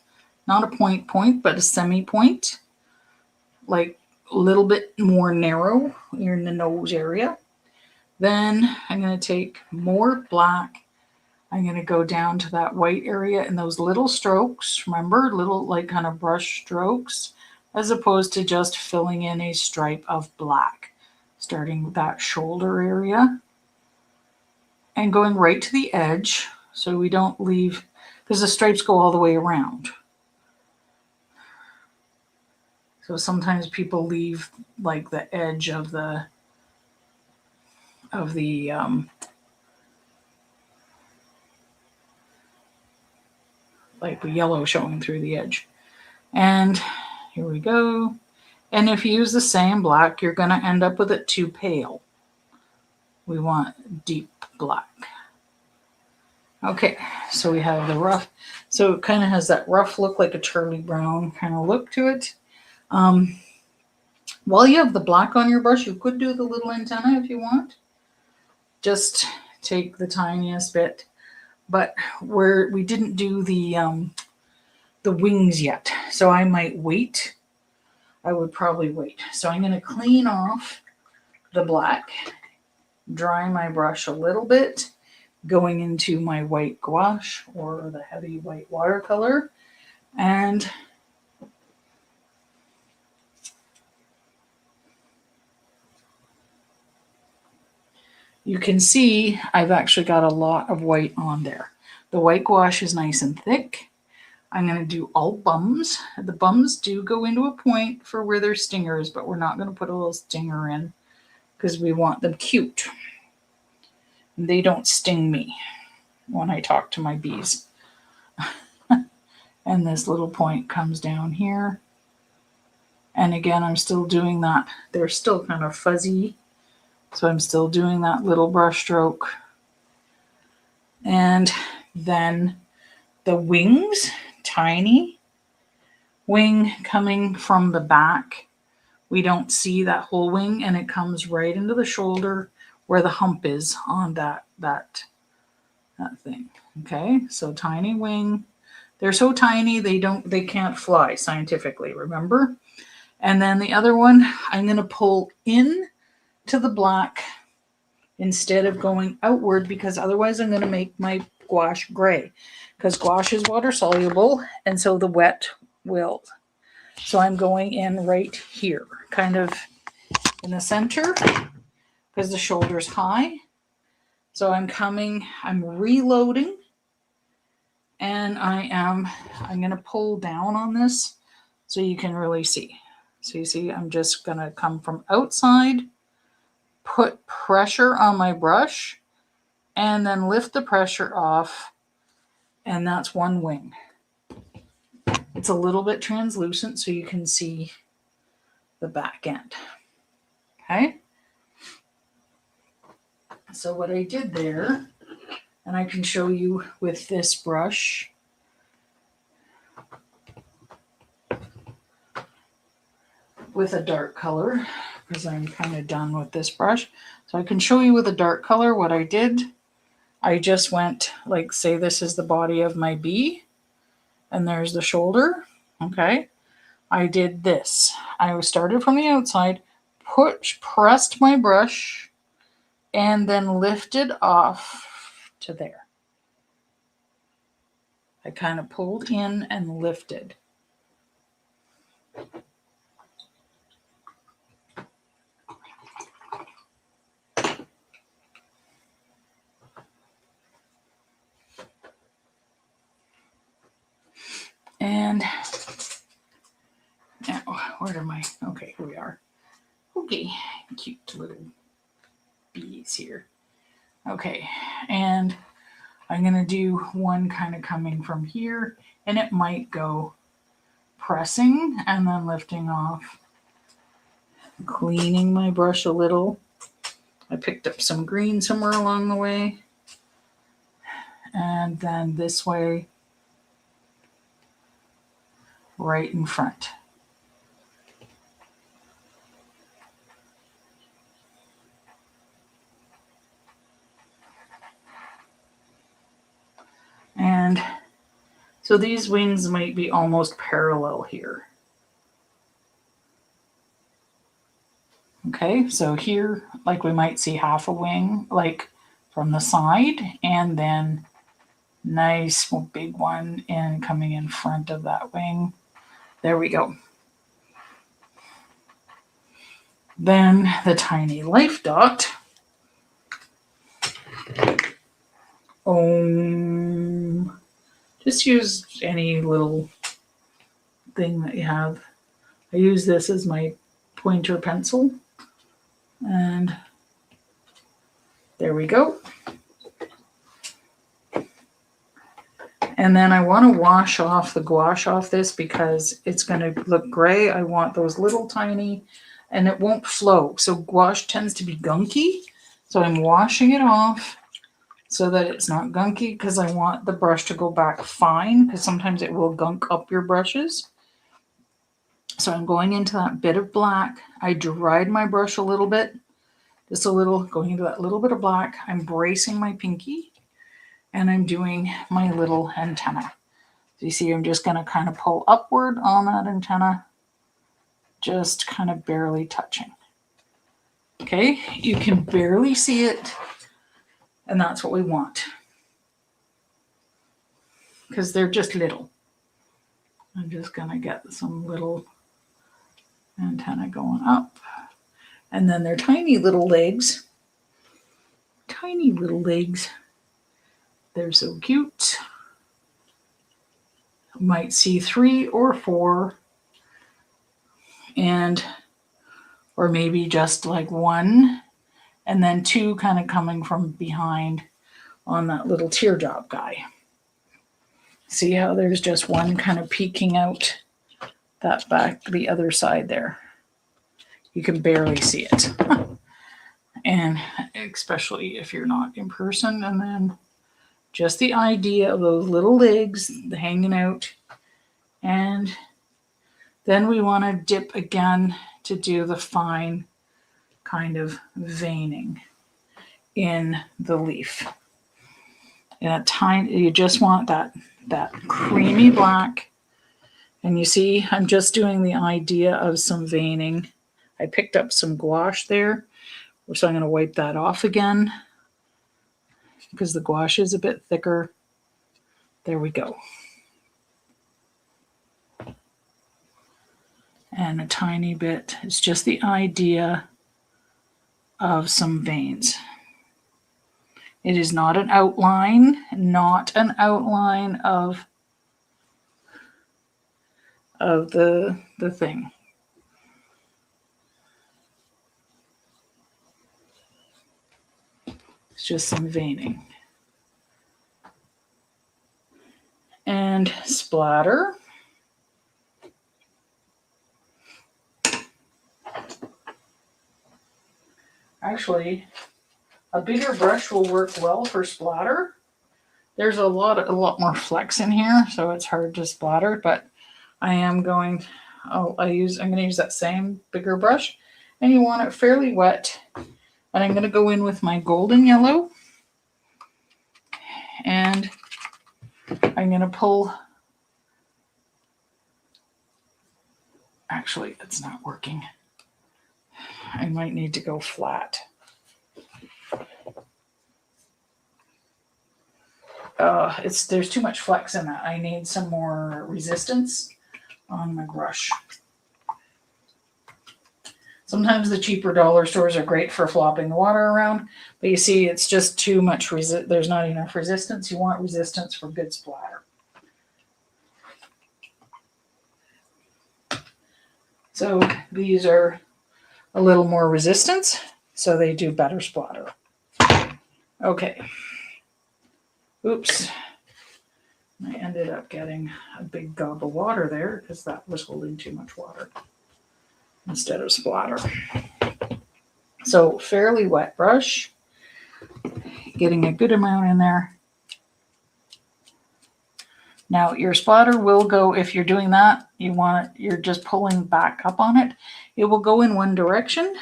not a point, but a semi-point, like a little bit more narrow in the nose area. Then I'm going to take more black. I'm going to go down to that white area in those little strokes. Remember, little like kind of brush strokes, as opposed to just filling in a stripe of black. Starting with that shoulder area and going right to the edge so we don't leave, because the stripes go all the way around. So sometimes people leave like the edge of the like the yellow showing through the edge. And here we go. And if you use the same black, you're going to end up with it too pale. We want deep black. Okay, so we have the rough. So it kind of has that rough look, like a Charlie Brown kind of look to it. While you have the black on your brush, you could do the little antenna if you want. Just take the tiniest bit. But we didn't do the wings yet, so I might wait. I would probably wait. So I'm going to clean off the black, dry my brush a little bit, going into my white gouache or the heavy white watercolor, and you can see I've actually got a lot of white on there. The white gouache is nice and thick. I'm going to do all bums. The bums do go into a point for where they're stingers, but we're not going to put a little stinger in because we want them cute. They don't sting me when I talk to my bees. And this little point comes down here. And again, I'm still doing that. They're still kind of fuzzy. So I'm still doing that little brush stroke. And then the wings, tiny wing coming from the back. We don't see that whole wing, and it comes right into the shoulder where the hump is on that thing. Okay, so tiny wing. They're so tiny they can't fly scientifically, remember? And then the other one, I'm going to pull in to the black instead of going outward, because otherwise I'm going to make my gouache gray, because gouache is water soluble, and so the wet will. So I'm going in right here, kind of in the center, because the shoulder's high. So I'm reloading, and I'm going to pull down on this so you can really see. So you see, I'm just going to come from outside, put pressure on my brush, and then lift the pressure off And that's one wing. It's a little bit translucent so you can see the back end. Okay. So what I did there, and I can show you with this brush, with a dark color, because I'm kind of done with this brush. So I can show you with a dark color what I did. I just went, like, say this is the body of my bee, and there's the shoulder, okay? I did this. I started from the outside, pressed my brush, and then lifted off to there. I kind of pulled in and lifted. And now, where am I? Okay, here we are. Okay, cute little bees here. Okay, and I'm going to do one kind of coming from here, and it might go pressing and then lifting off, cleaning my brush a little. I picked up some green somewhere along the way, and then this way, right in front. And so these wings might be almost parallel here. Okay, so here, like, we might see half a wing, like from the side, and then nice big one in coming in front of that wing. There we go. Then the tiny life dot. Just use any little thing that you have. I use this as my pointer pencil. And there we go. And then I want to wash off the gouache off this because it's going to look gray. I want those little tiny, and it won't flow. So gouache tends to be gunky. So I'm washing it off so that it's not gunky, because I want the brush to go back fine, because sometimes it will gunk up your brushes. So I'm going into that bit of black. I dried my brush a little bit, just a little, going into that little bit of black. I'm bracing my pinky, and I'm doing my little antenna. So you see, I'm just going to kind of pull upward on that antenna, just kind of barely touching. Okay, you can barely see it, and that's what we want, because they're just little. I'm just going to get some little antenna going up, and then they're tiny little legs. Tiny little legs. They're so cute. You might see 3 or 4, and or maybe just like 1, and then 2 kind of coming from behind on that little teardrop guy. See how there's just 1 kind of peeking out that back, the other side there. You can barely see it. And especially if you're not in person. And then just the idea of those little legs hanging out. And then we want to dip again to do the fine kind of veining in the leaf. And you just want that creamy black. And you see, I'm just doing the idea of some veining. I picked up some gouache there, so I'm going to wipe that off again because the gouache is a bit thicker. There we go. And a tiny bit. It's just the idea of some veins. It is not an outline, of the thing. It's just some veining. splatter. Actually, a bigger brush will work well for splatter. There's a lot more flex in here, so it's hard to splatter, but I'm going to use that same bigger brush, and you want it fairly wet. And I'm going to go in with my golden yellow, and I'm going to pull. Actually, it's not working. I might need to go flat. There's too much flex in that. I need some more resistance on my brush. Sometimes the cheaper dollar stores are great for flopping the water around, but you see it's just too much there's not enough resistance. You want resistance for good splatter. So these are a little more resistance, so they do better splatter. Okay. Oops. I ended up getting a big gob of water there because that was holding too much water instead of splatter. So fairly wet brush, getting a good amount in there. Now your splatter will go, if you're doing that, you're just pulling back up on it. It will go in one direction.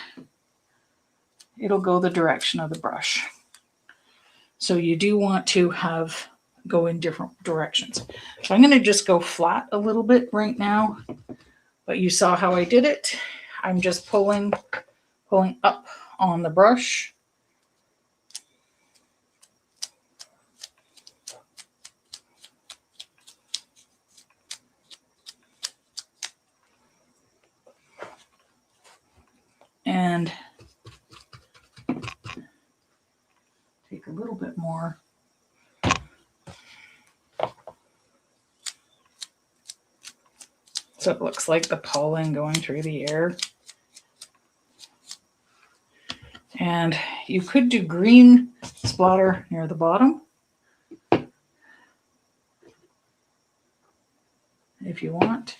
It'll go the direction of the brush. So you do want to go in different directions. So I'm going to just go flat a little bit right now, but you saw how I did it. I'm just pulling up on the brush. And take a little bit more. So it looks like the pollen going through the air. And you could do green splatter near the bottom if you want.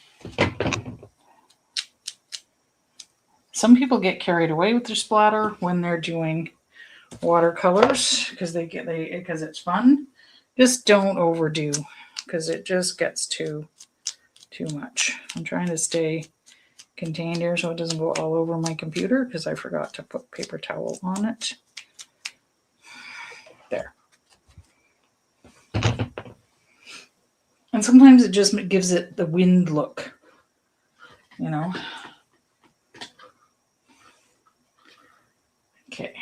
Some people get carried away with their splatter when they're doing watercolors because because it's fun. Just don't overdo because it just gets too much. I'm trying to stay contained here so it doesn't go all over my computer because I forgot to put paper towel on it. There. And sometimes it just gives it the wind look, you know. Okay.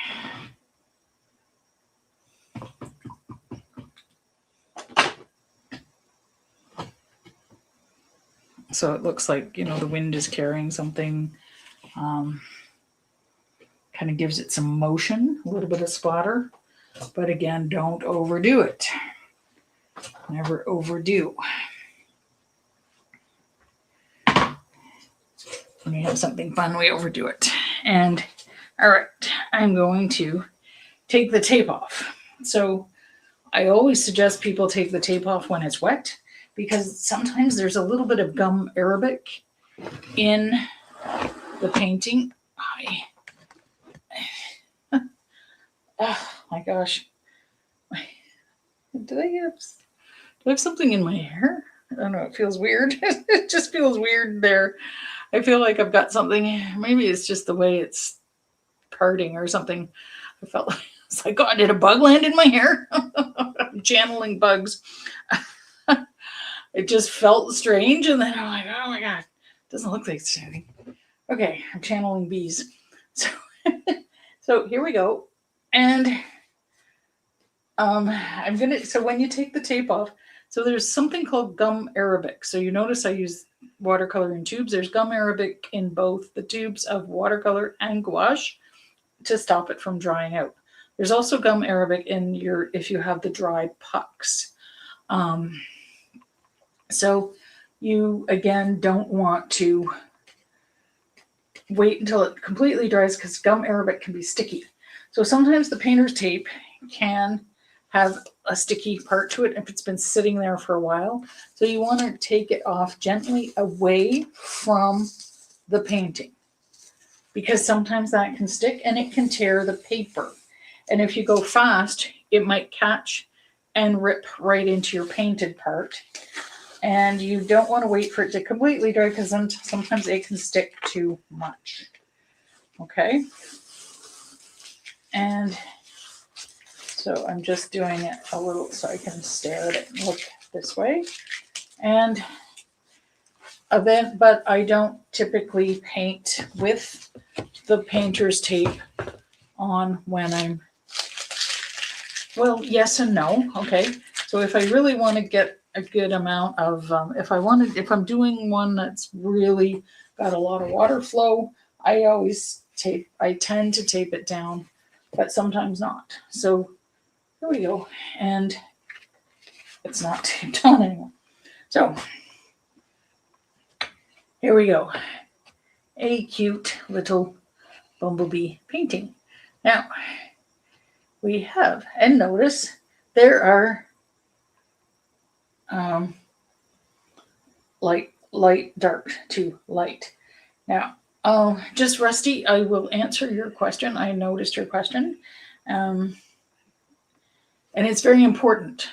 So it looks like, the wind is carrying something, kind of gives it some motion, a little bit of splatter, but again, don't overdo it. Never overdo. When you have something fun, we overdo it. And all right, I'm going to take the tape off. So I always suggest people take the tape off when it's wet, because sometimes there's a little bit of gum arabic in the painting. Oh my gosh. Do I have something in my hair? I don't know. It feels weird. It just feels weird there. I feel like I've got something. Maybe it's just the way it's parting or something. I felt like it's like, God, did a bug land in my hair? I'm channeling bugs. It just felt strange, and then I'm like, oh my God, it doesn't look like anything. Okay, I'm channeling bees. So here we go. And so when you take the tape off, so there's something called gum arabic. So you notice I use watercolor in tubes. There's gum arabic in both the tubes of watercolor and gouache to stop it from drying out. There's also gum arabic if you have the dry pucks. So you, again, don't want to wait until it completely dries because gum arabic can be sticky. So sometimes the painter's tape can have a sticky part to it if it's been sitting there for a while. So you want to take it off gently away from the painting, because sometimes that can stick and it can tear the paper. And if you go fast, it might catch and rip right into your painted part. And you don't want to wait for it to completely dry, because sometimes it can stick too much. Okay. And so I'm just doing it a little so I can stare at it and look this way. And then, but I don't typically paint with the painter's tape on when I'm, well, yes and no. Okay. So if I really want to get a good amount of, if I'm doing one that's really got a lot of water flow, I tend to tape it down, but sometimes not. So here we go. And it's not taped on anymore. So here we go. A cute little bumblebee painting. Now we have, and notice there are light, dark to light. Now, just Rusty, I will answer your question. I noticed your question. And it's very important.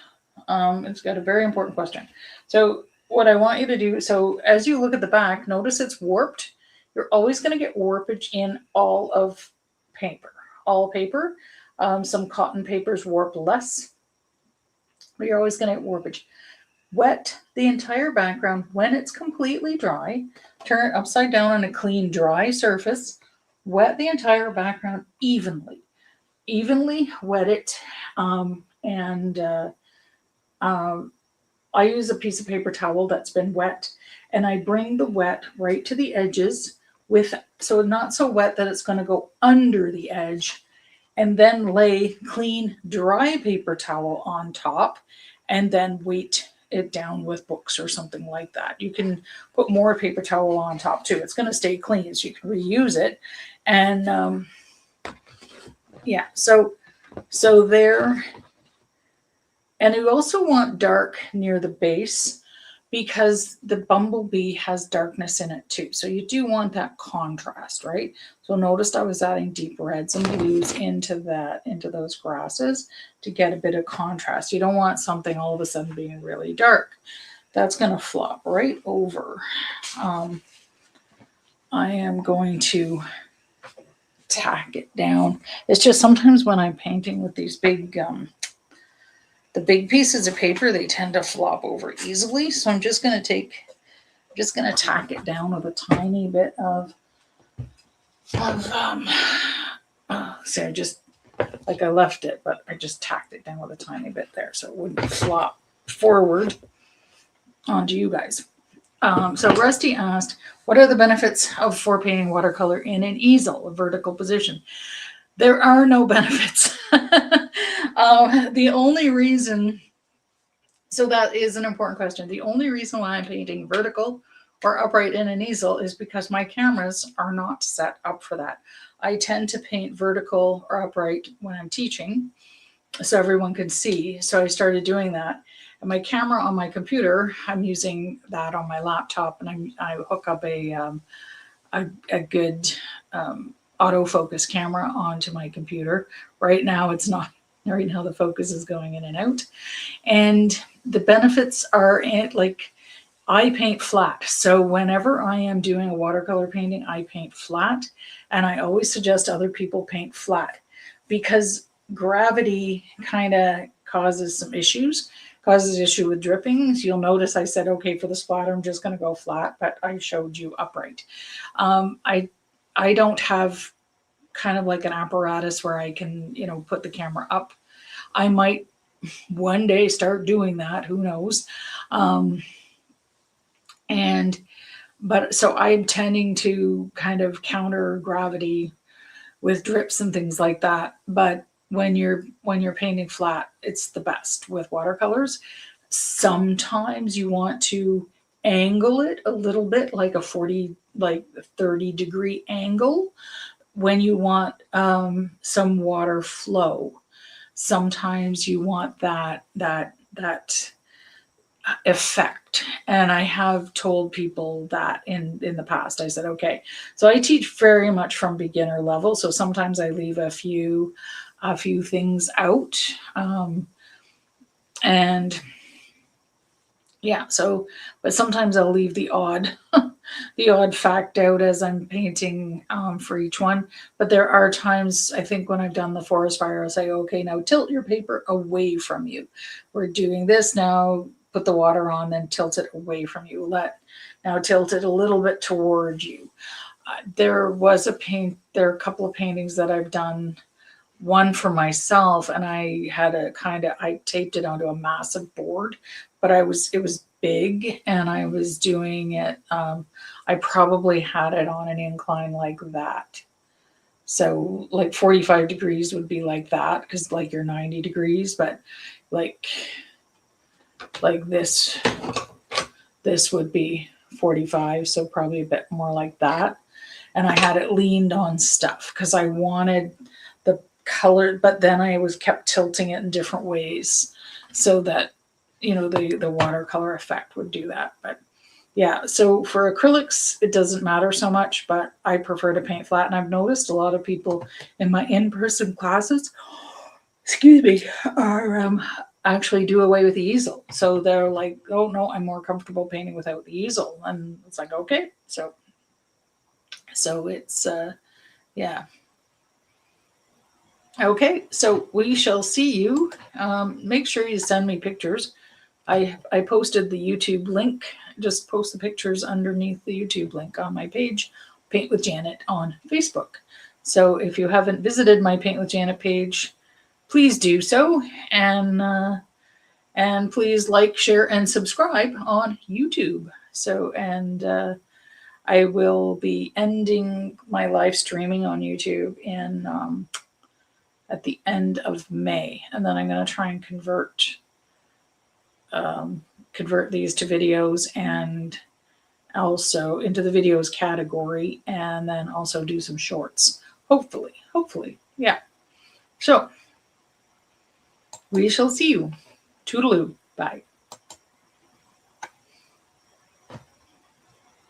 It's got a very important question. So what I want you to do, so as you look at the back, notice it's warped. You're always going to get warpage in all of paper, all paper. Some cotton papers warp less, but you're always going to get warpage. Wet the entire background when it's completely dry. Turn it upside down on a clean, dry surface. Wet the entire background evenly. Evenly wet it, I use a piece of paper towel that's been wet, and I bring the wet right to the edges, so not so wet that it's going to go under the edge, and then lay clean, dry paper towel on top, and then weight it down with books or something like that. You can put more paper towel on top too. It's going to stay clean, so you can reuse it. And yeah, so there. And you also want dark near the base, because the bumblebee has darkness in it too. So you do want that contrast, right? So notice I was adding deep reds and blues into those grasses to get a bit of contrast. You don't want something all of a sudden being really dark. That's going to flop right over. I am going to tack it down. It's just sometimes when I'm painting with these big the big pieces of paper, they tend to flop over easily. So I'm just going to tack it down with a tiny bit of see, I just, like I left it, but I just tacked it down with a tiny bit there, so it wouldn't flop forward onto you guys. So Rusty asked, what are the benefits for painting watercolor in an easel, a vertical position? There are no benefits. The only reason, so that is an important question. The only reason why I'm painting vertical or upright in an easel is because my cameras are not set up for that. I tend to paint vertical or upright when I'm teaching, so everyone can see. So I started doing that. And my camera on my computer, I'm using that on my laptop, and I hook up a good autofocus camera onto my computer. Right now it's not. Right now the focus is going in and out. And the benefits are like, I paint flat. So whenever I am doing a watercolor painting, I paint flat. And I always suggest other people paint flat, because gravity kind of causes some issues, causes issue with drippings. You'll notice I said, okay, for the splatter, I'm just going to go flat, but I showed you upright. I don't have kind of like an apparatus where I can, put the camera up. I might one day start doing that. Who knows? But so I'm tending to kind of counter gravity with drips and things like that. But when you're painting flat, it's the best with watercolors. Sometimes you want to angle it a little bit, like a 30-degree angle, when you want some water flow. sometimes you want that effect. And I have told people that in the past. I said, okay, so I teach very much from beginner level. So sometimes I leave a few things out. And yeah, so, but sometimes I'll leave the odd fact out as I'm painting for each one. But there are times, I think, when I've done the forest fire, I'll say, okay, now tilt your paper away from you. We're doing this now. Put the water on, then tilt it away from you. Now tilt it a little bit towards you. There are a couple of paintings that I've done. One for myself, and I taped it onto a massive board, but it was big, and I was doing it. I probably had it on an incline like that. So like 45 degrees would be like that, because like you're 90 degrees, but like this would be 45, so probably a bit more like that. And I had it leaned on stuff because I wanted the color, but then I kept tilting it in different ways so that, the watercolor effect would do that. But yeah, so for acrylics, it doesn't matter so much, but I prefer to paint flat. And I've noticed a lot of people in my in-person classes, excuse me, are actually do away with the easel. So they're like, oh no, I'm more comfortable painting without the easel. And it's like, okay, so it's yeah. Okay, so we shall see you. Make sure you send me pictures. I posted the YouTube link. Just post the pictures underneath the YouTube link on my page, Paint with Janet on Facebook. So if you haven't visited my Paint with Janet page, please do so. And please like, share, and subscribe on YouTube. So, and I will be ending my live streaming on YouTube at the end of May, and then I'm going to try and convert these to videos, and also into the videos category, and then also do some shorts. Hopefully, yeah. So we shall see you. Toodaloo. Bye.